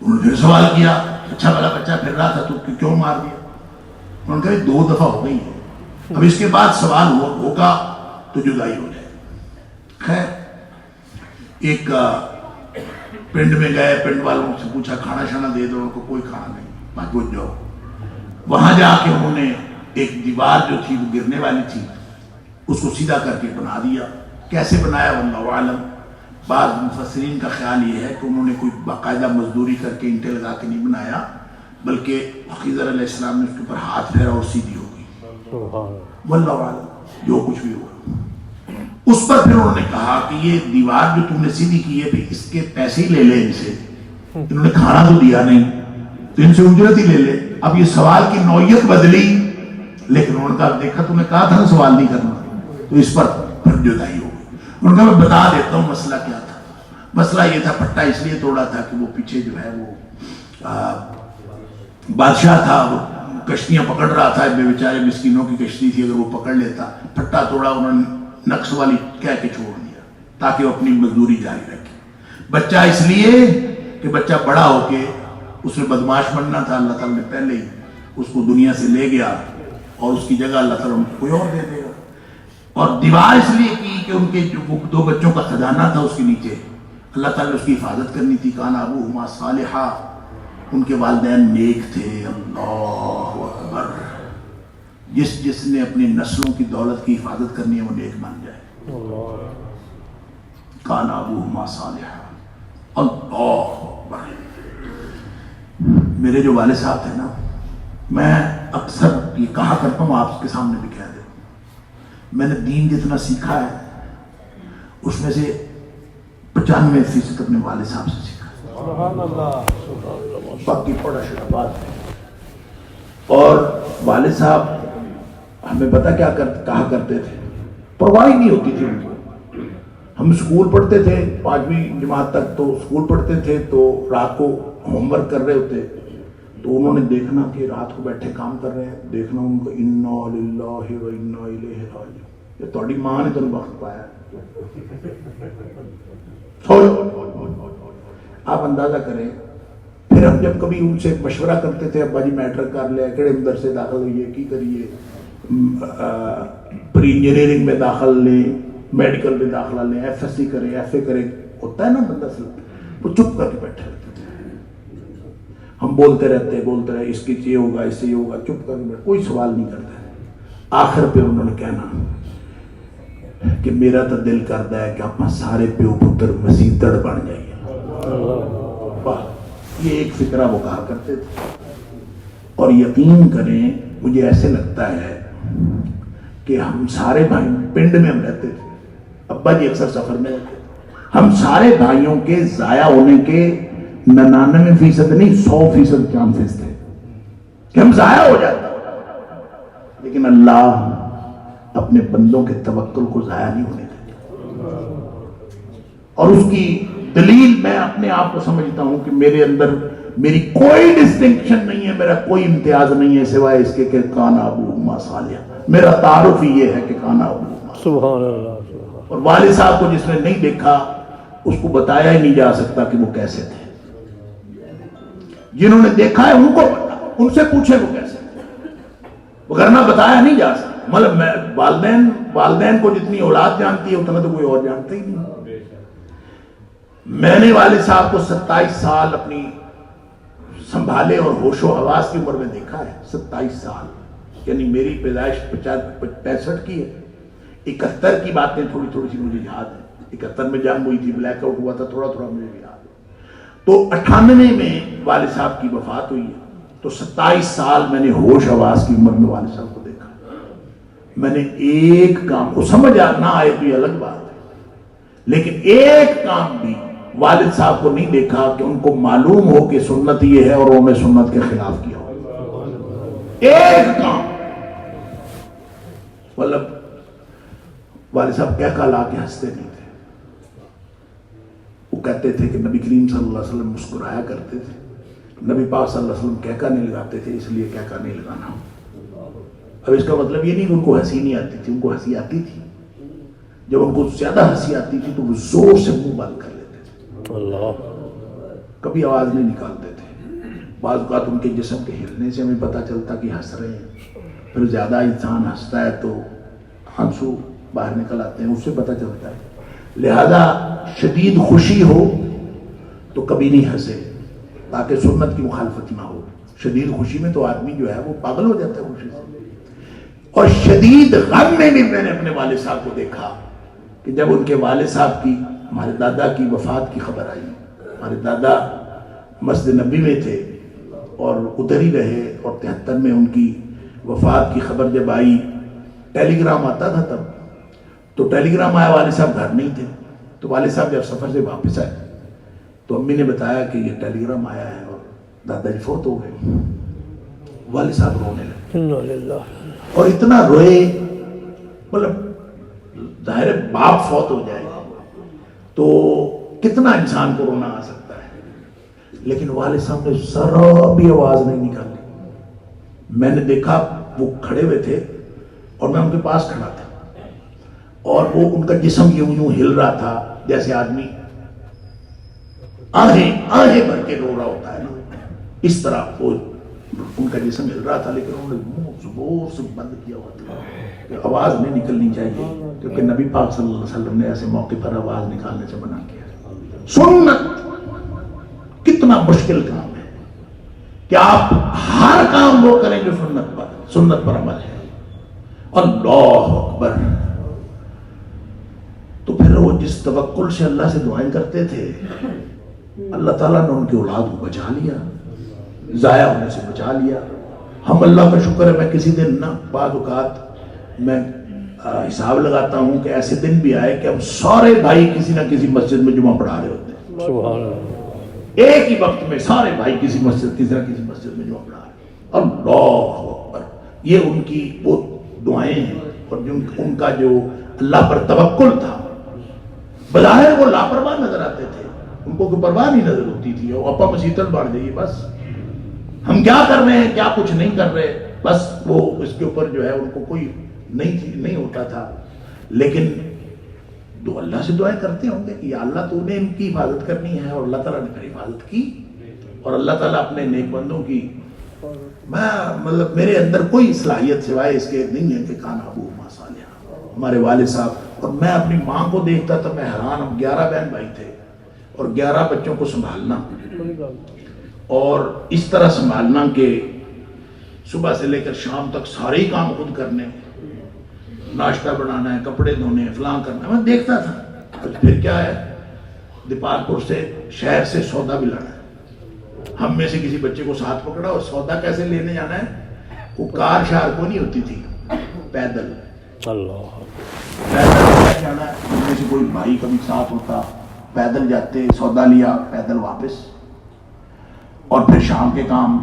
انہوں نے پھر سوال کیا، اچھا والا بچہ پھر رہا تھا تو کیوں مار دیا؟ انہوں نے کہا 2 دفعہ ہو گئی ہے، اب اس کے بعد سوال ہوگا تو جدائی ہو جائے. خیر ایک پنڈ میں گئے، پنڈ والوں سے پوچھا کھانا شانا دے دو، ان کو کوئی کھانا نہیں، پہنچ جاؤ. وہاں جا کے انہوں نے ایک دیوار جو تھی وہ گرنے والی تھی، اس کو سیدھا کر کے بنا دیا. کیسے بنایا واللہ عالم. بعض مفسرین کا خیال یہ ہے کہ انہوں نے کوئی باقاعدہ مزدوری کر کے اینٹیں لگا کے نہیں بنایا، بلکہ خضر علیہ السلام نے اس کے اوپر ہاتھ پھیرا اور سیدھی ہو گئی. واللہ عالم جو کچھ بھی ہوا. اس پر پھر انہوں نے کہا کہ یہ دیوار جو تم نے سیدھی کی ہے پھر اس کے پیسے ہی لے لے ان سے. انہوں نے کھانا تو دیا نہیں تو ان سے اجرت ہی لے لے. اب یہ سوال کی نوعیت بدلی، لیکن انہوں نے کہا دیکھا تم نے کہا تھا نا سوال نہیں کرنا، تو اس پر پھر جدائی ہو گئی. انہوں نے کہا میں بتا دیتا ہوں مسئلہ کیا تھا. مسئلہ یہ تھا پھٹا اس لیے توڑا تھا کہ وہ پیچھے جو ہے وہ بادشاہ تھا، وہ کشتیاں پکڑ رہا تھا، بے بیچارے مسکینوں کی کشتی تھی، اگر وہ پکڑ لیتا پھٹا توڑا. انہوں نے نقص والی کہہ کے چھوڑ دیا تاکہ وہ اپنی مزدوری جاری رکھے. بچہ اس لیے کہ بچہ بڑا ہو کے اس میں بدماش بننا تھا، اللہ تعالیٰ نے پہلے ہی اس کو دنیا سے لے گیا اور اس کی جگہ اللہ تعالیٰ ان کو کوئی اور دے دے گا. اور دیوار اس لیے کی کہ ان کے جو 2 بچوں کا خزانہ تھا اس کے نیچے اللہ تعالیٰ نے اس کی حفاظت کرنی تھی. کان ابوہما صالحا، ان کے والدین نیک تھے. اللہ اکبر. جس نے اپنی نسلوں کی دولت کی حفاظت کرنی ہے وہ نیک بن جائے. کان ابوہما صالحا. اللہ اکبر. میرے جو والد صاحب تھے نا، میں اکثر یہ کہا کرتا ہوں، آپ کے سامنے بھی کہہ دوں، میں نے دین جتنا سیکھا ہے اس میں سے 95% اپنے والد صاحب سے سیکھا. سبحان اللہ. باقی پڑا شدہ بات ہے. اور والد صاحب ہمیں پتہ کیا کہا کرتے تھے، پرواہ نہیں ہوتی تھی ان کو. ہم اسکول پڑھتے تھے 5ویں جماعت تک، تو اسکول پڑھتے تھے تو رات کو ہوم ورک کر رہے ہوتے تو انہوں نے دیکھنا کہ رات کو بیٹھے کام کر رہے ہیں، دیکھنا ان کو انا للہ و انا الیہ راجعون. یہ تھوڑی ماں نے تمہیں وقت پایا. آپ اندازہ کریں. پھر ہم جب کبھی ان سے مشورہ کرتے تھے، ابا جی میٹر کر لیا، کہڑے مدرسے داخل ہوئیے، کی کریے، پری انجینئرنگ میں داخل لیں، میڈیکل میں داخلہ لیں، ایف ایس سی کریں، ایف اے کریں. ہوتا ہے نا بندہ سے، وہ چپ کر کے بیٹھے رہتے تھے. ہم بولتے رہتے اس کی یہ ہوگا، اس سے یہ ہوگا، چپ کر کے بیٹھے، کوئی سوال نہیں کرتا. آخر پہ انہوں نے کہنا کہ میرا تو دل کرتا ہے کہ آپ سارے پیو پتر مسیح بن جائیے. یہ ایک فکرہ وہ کہا کرتے تھے. اور یقین کریں مجھے ایسے لگتا ہے کہ ہم سارے بھائی پنڈ میں ہم رہتے تھے، ابا جی اکثر سفر میں رہتے تھے، ہم سارے بھائیوں کے ضائع ہونے کے 99% نہیں 100% چانسز تھے کہ ہم ضائع ہو جاتے. لیکن اللہ اپنے بندوں کے توکل کو ضائع نہیں ہونے دیتا. اور اس کی دلیل میں اپنے آپ کو سمجھتا ہوں کہ میرے اندر میری کوئی ڈسٹنکشن نہیں ہے، میرا کوئی امتیاز نہیں ہے سوائے اس کے کہ کان ابوہما صالحا. میرا تعارف ہی یہ ہے کہ کان ابوہما. سبحان اللہ. اور والد صاحب کو جس نے نہیں دیکھا اس کو بتایا ہی نہیں جا سکتا کہ وہ کیسے تھے. جنہوں نے دیکھا ہے ان کو پتا، ان سے پوچھے وہ کیسے تھے، وگرنہ بتایا نہیں جا سکتا. مطلب والدین کو جتنی اولاد جانتی ہے اتنا تو کوئی اور جانتا ہی نہیں. میں نے والد صاحب کو 27 سال اپنی سنبھالے اور ہوش و حواس کی عمر میں دیکھا ہے. 27 سال یعنی میری پیدائش 65 کی ہے. 71 کی باتیں تھوڑی تھوڑی سی مجھے یاد ہے. 71 میں جنگ ہوئی تھی، بلیک آؤٹ ہوا تھا، تھوڑا تھوڑا مجھے یاد ہے. تو 98 میں والد صاحب کی وفات ہوئی ہے. تو 27 سال میں نے ہوش حواس کی عمر میں والد صاحب کو دیکھا. میں نے ایک کام کو سمجھ نہ آئے تو یہ الگ بات ہے، لیکن ایک کام بھی والد صاحب کو نہیں دیکھا کہ ان کو معلوم ہو کہ سنت یہ ہے اور انہوں نے سنت کے خلاف کیا ہو. ایک کام. مطلب والد صاحب کہہ لا کے ہنستے نہیں تھے. وہ کہتے تھے کہ نبی کریم صلی اللہ علیہ وسلم مسکرایا کرتے تھے, نبی پاک صلی اللہ علیہ وسلم کہکا نہیں لگاتے تھے, اس لیے کہکا نہیں لگانا. اب اس کا مطلب یہ نہیں کہ ان کو ہنسی نہیں آتی تھی, ان کو ہنسی آتی تھی. جب ان کو زیادہ ہنسی آتی تھی تو وہ زور سے منہ بند کر لیتے تھے, اللہ, کبھی آواز نہیں نکالتے تھے. بعض اوقات ان کے جسم کے ہلنے سے ہمیں پتہ چلتا کہ ہنس رہے ہیں. پھر زیادہ انسان ہنستا ہے تو آنسو باہر نکل آتے ہیں, اس سے پتہ چلتا ہے. لہذا شدید خوشی ہو تو کبھی نہیں ہنسے تاکہ سنت کی مخالفت نہ ہو. شدید خوشی میں تو آدمی جو ہے وہ پاگل ہو جاتا ہے خوشی سے. اور شدید غم میں بھی میں نے اپنے والد صاحب کو دیکھا کہ جب ان کے والد صاحب کی, ہمارے دادا کی وفات کی خبر آئی. ہمارے دادا مسجد نبی میں تھے اور ادھر ہی رہے, اور 73 میں ان کی وفات کی خبر جب آئی, ٹیلی گرام آتا تھا تب, تو ٹیلی گرام آیا, والد صاحب گھر نہیں تھے. تو والد صاحب جب سفر سے واپس آئے تو امی نے بتایا کہ یہ ٹیلی گرام آیا ہے اور دادا جی فوت ہو گئے. والد صاحب رونے لگے اور اتنا روئے, مطلب ظاہر باپ فوت ہو جائے تو کتنا انسان کو رونا آ سکتا ہے, لیکن والد صاحب نے ذرا بھی آواز نہیں نکالی. میں نے دیکھا وہ کھڑے ہوئے تھے اور میں ان کے پاس کھڑا تھا, اور وہ ان کا جسم یوں یوں ہل رہا تھا جیسے آدمی آہیں بھر کے رو رہا ہوتا ہے نا, اس طرح وہ ان کا جسم ہل رہا تھا. لیکن انہوں نے منہ زور سے بند کیا ہوا تھا کہ آواز نہیں نکلنی چاہیے, کیونکہ نبی پاک صلی اللہ علیہ وسلم نے ایسے موقع پر آواز نکالنے سے منع کیا. سنت کتنا مشکل کام ہے کہ آپ ہر کام وہ کریں جو سنت پر عمل ہے. اللہ اکبر. تو پھر وہ جس توکل سے اللہ سے دعائیں کرتے تھے, اللہ تعالیٰ نے ان کی اولاد کو بچا لیا, ضائع ہونے سے بچا لیا. ہم اللہ کا شکر ہے, میں کسی دن نا بعض اوقات میں حساب لگاتا ہوں کہ ایسے دن بھی آئے کہ ہم سارے بھائی کسی نہ کسی مسجد میں جمعہ پڑھا رہے ہوتے ہیں. سبحان اللہ. ایک ہی وقت میں سارے بھائی کسی نہ کسی مسجد میں جمعہ پڑھا رہے ہیں. اللہ اکبر. یہ ان کی وہ دعائیں ہیں, اور ان کا جو اللہ پر توکل تھا. بظاہر وہ لاپرواہ نظر آتے تھے, ان کو کوئی پرواہ نہیں نظر ہوتی تھی, اور اپا مسیطر بڑھ جائیے بس, ہم کیا کر رہے ہیں کیا کچھ نہیں کر رہے, بس وہ اس کے اوپر جو ہے ان کو کوئی نہیں ہوتا تھا. لیکن تو اللہ سے دعائیں کرتے ہوں گے کہ یا اللہ تو نے ان کی حفاظت کرنی ہے, اور اللہ تعالیٰ نے پھر حفاظت کی, اور اللہ تعالیٰ اپنے نیک بندوں کی, میں مطلب میرے اندر کوئی صلاحیت سوائے اس کے نہیں ہے کہ کان ابو ما صالحا, ہمارے والد صاحب. اور میں اپنی ماں کو دیکھتا تھا, میں حیران. ہم 11 بہن بھائی تھے اور 11 بچوں کو سنبھالنا, اور اس طرح سنبھالنا کہ صبح سے لے کر شام تک سارے ہی کام خود کرنے, ناشتہ بنانا ہے, کپڑے دھونے, فلاں کرنا. میں دیکھتا تھا. پھر کیا ہے, دیپال پور سے شہر سے سودا بھی لانا ہے. ہم میں سے کسی بچے کو ساتھ پکڑا, اور سودا کیسے لینے جانا ہے, وہ کار شہر کو نہیں ہوتی تھی, پیدل. اللہ پیدل جانا ہے. ہم میں سے کوئی بھائی کبھی ساتھ ہوتا, پیدل جاتے, سودا لیا, پیدل واپس, اور پھر شام کے کام.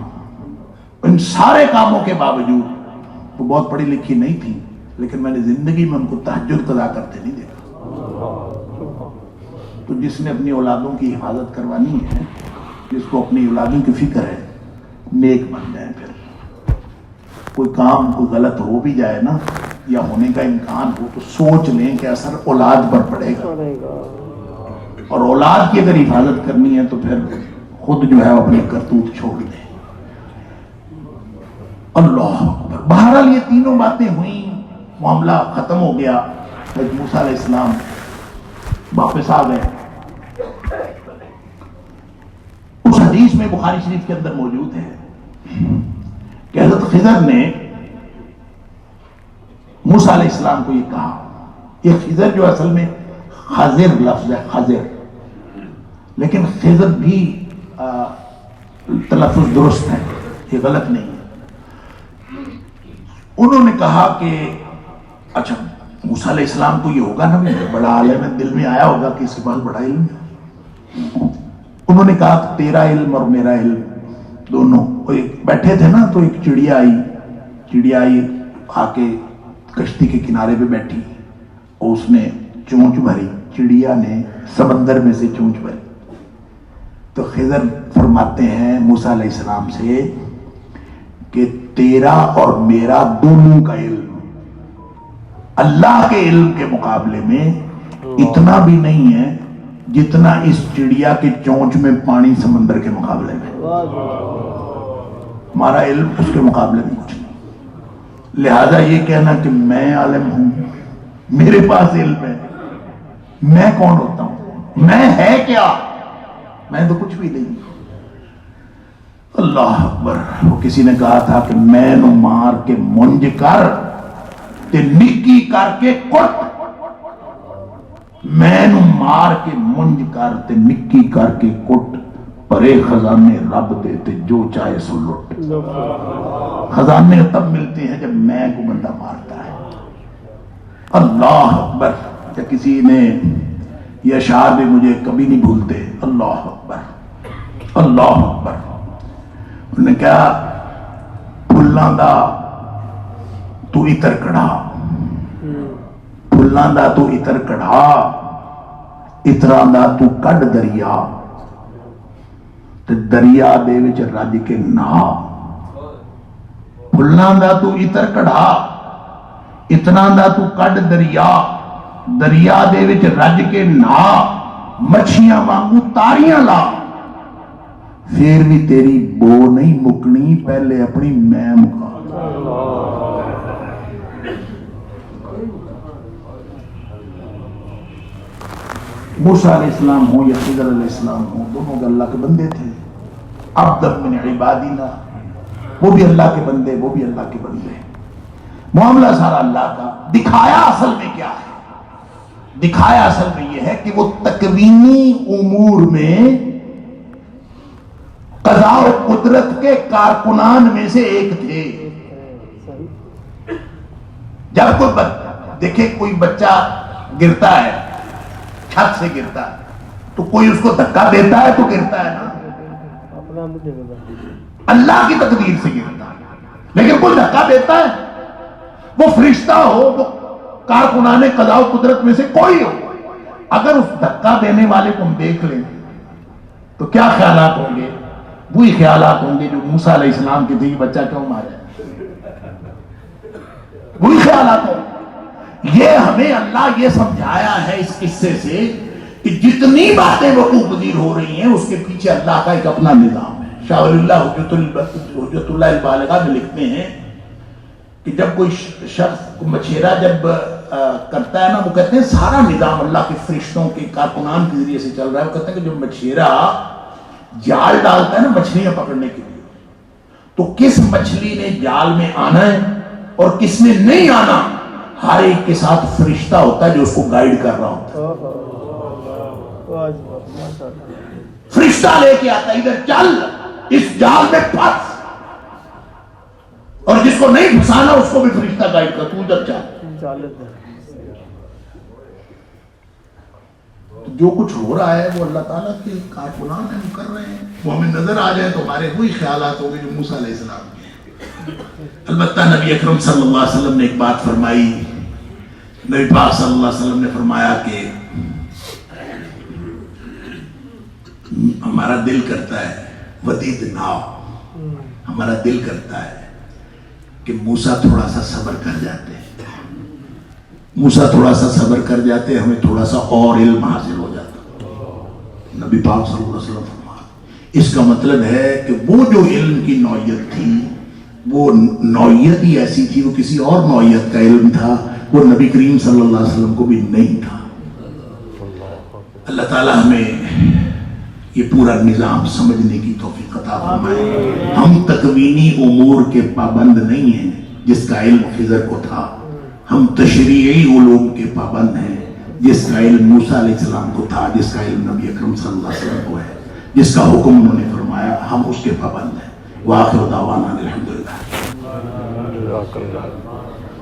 ان سارے کاموں کے باوجود وہ بہت پڑھی لکھی نہیں تھی, لیکن میں نے زندگی میں ان کو تہجد قضا کرتے نہیں دیکھا. تو جس نے اپنی اولادوں کی حفاظت کروانی ہے, جس کو اپنی اولادوں کی فکر ہے, نیک بن جائیں. پھر کوئی کام کوئی غلط ہو بھی جائے نا, یا ہونے کا امکان ہو, تو سوچ لیں کہ اثر اولاد پر پڑے گا, اور اولاد کی اگر حفاظت کرنی ہے تو پھر خود جو ہے اپنی کرتوت چھوڑ دیں. اللہ اکبر. بہرحال یہ تینوں باتیں ہوئیں, معاملہ ختم ہو گیا. موسیٰ علیہ السلام واپس آ گئے. اس حدیث میں بخاری شریف کے اندر موجود ہے کہ حضرت خضر نے موسیٰ علیہ السلام کو یہ کہا. یہ خضر جو اصل میں خضر لفظ ہے, خضر, لیکن خضر بھی تلفظ درست ہے, یہ غلط نہیں ہے. انہوں نے کہا کہ اچھا موسیٰ علیہ السلام کو یہ ہوگا نا, بڑا عالم ہے, دل میں آیا ہوگا کہ اس کے پاس بڑا علم ہے. انہوں نے کہا کہ تیرا علم اور میرا علم دونوں, بیٹھے تھے نا, تو ایک چڑیا آئی آ کے کشتی کے کنارے پہ بیٹھی, اس نے چونچ بھری، چڑیا نے سمندر میں سے چونچ بھری. تو خضر فرماتے ہیں موسیٰ علیہ السلام سے کہ تیرا اور میرا دونوں کا علم اللہ کے علم کے مقابلے میں اتنا بھی نہیں ہے جتنا اس چڑیا کے چونچ میں پانی سمندر کے مقابلے میں. ہمارا علم اس کے مقابلے میں کچھ نہیں. لہذا یہ کہنا کہ میں عالم ہوں، میرے پاس علم ہے، میں کون ہوتا ہوں؟ میں ہے کیا؟ میں تو کچھ بھی نہیں. اللہ اکبر. وہ کسی نے کہا تھا کہ میں نو مار کے منج کر تے نکی کر کے کٹ، میں نو مار کے منج کر تے نکی کر کے کٹ، پرے خزانے رب دے تے جو چاہے سو لٹ. خزانے تب ملتے ہیں جب میں کو بندہ مارتا ہے. اللہ اکبر. یا کسی نے یہ اشعار بھی مجھے کبھی نہیں بھولتے. اللہ اکبر، اللہ اکبر. انہوں نے کہا پھلاں دا تو اتر کڑھا، پھلاں دا تو اتر کڑھا، اتراں دا تو کڈ دریا، تے دریا دے وچ رج کے نہا. پھلاں دا تو اتر کڑھا، اتراں دا تو کڈ دریا، دریا دے وچ رج کے نہا، مچھیاں وانگو تاریاں لا، پھر بھی تیری بو نہیں مکنی، پہلے اپنی میں مکا. موسیٰ علیہ السلام ہو یا خضر علیہ السلام ہو، دونوں اللہ کے بندے تھے. عبد من عبادنا، وہ بھی اللہ کے بندے، وہ بھی اللہ کے بندے. معاملہ سارا اللہ کا. دکھایا اصل میں کیا ہے؟ دکھایا اصل میں یہ ہے کہ وہ تکوینی امور میں قضاء و قدرت کے کارکنان میں سے ایک تھے. جب کوئی دیکھے کوئی بچہ گرتا ہے، چھت سے گرتا ہے، تو کوئی اس کو دھکا دیتا ہے تو گرتا ہے نا، اللہ کی تقدیر سے گرتا ہے. لیکن کوئی دھکا دیتا ہے، وہ فرشتہ ہو، وہ کارکنان قضاء و قدرت میں سے کوئی ہو، اگر اس دھکا دینے والے کو ہم دیکھ لیں تو کیا خیالات ہوں گے؟ وہی خیالات ہوں گے جو موسیٰ علیہ السلام کے تھے کہ بچہ کیوں مارا ہے. وہی خیالات ہوں. یہ ہمیں اللہ یہ سمجھایا ہے اس قصے سے کہ جتنی باتیں وقوع پذیر ہو رہی ہیں اس کے پیچھے اللہ کا ایک اپنا نظام ہے. شاہ ولی اللہ حجت اللہ البالغہ میں لکھتے ہیں کہ جب کوئی شخص مچھیرہ جب کرتا ہے نا، وہ کہتے ہیں سارا نظام اللہ کے فرشتوں کے کارکنان کے ذریعے سے چل رہا ہے. وہ کہتے ہیں کہ جب مچھیرہ جال ڈالتا ہے نا مچھلیاں پکڑنے کے لیے، تو کس مچھلی نے جال میں آنا ہے اور کس نے نہیں آنا، ہر ایک کے ساتھ فرشتہ ہوتا ہے جو اس کو گائیڈ کر رہا ہوتا ہے. فرشتہ لے کے آتا ہے ادھر چل، اس جال میں پھنس، اور جس کو نہیں پھنسانا اس کو بھی فرشتہ گائیڈ کر، تو ادھر چل. جو کچھ ہو رہا ہے وہ اللہ تعالیٰ کے کارکنان ہیں، وہ کر رہے ہیں. وہ ہمیں نظر آ جائے تو ہمارے وہی خیالات ہوں گے جو موسیٰ علیہ السلام کے. البتہ نبی اکرم صلی اللہ علیہ وسلم نے ایک بات فرمائی. نبی پاک صلی اللہ علیہ وسلم نے فرمایا کہ ہمارا دل کرتا ہے ودید ناؤ، ہمارا دل کرتا ہے کہ موسیٰ تھوڑا سا صبر کر جاتے ہیں، موسیٰ تھوڑا سا صبر کر جاتے، ہمیں تھوڑا سا اور علم حاصل ہو جاتا. نبی پاک صلی اللہ علیہ وسلم فرمایا اس کا مطلب ہے کہ وہ جو علم کی نوعیت تھی وہ نوعیت ہی ایسی تھی، وہ کسی اور نوعیت کا علم تھا، وہ نبی کریم صلی اللہ علیہ وسلم کو بھی نہیں تھا. اللہ تعالیٰ ہمیں یہ پورا نظام سمجھنے کی توفیق عطا فرمائے. ہم تکوینی امور کے پابند نہیں ہیں جس کا علم خضر کو تھا، ہم تشریعی علوم کے پابند ہیں جس کا علم موسیٰ علیہ السلام کو تھا، جس کا علم نبی اکرم صلی اللہ علیہ وسلم کو ہے، جس کا حکم انہوں نے فرمایا، ہم اس کے پابند ہیں. وآخر دعوانا الحمدللہ.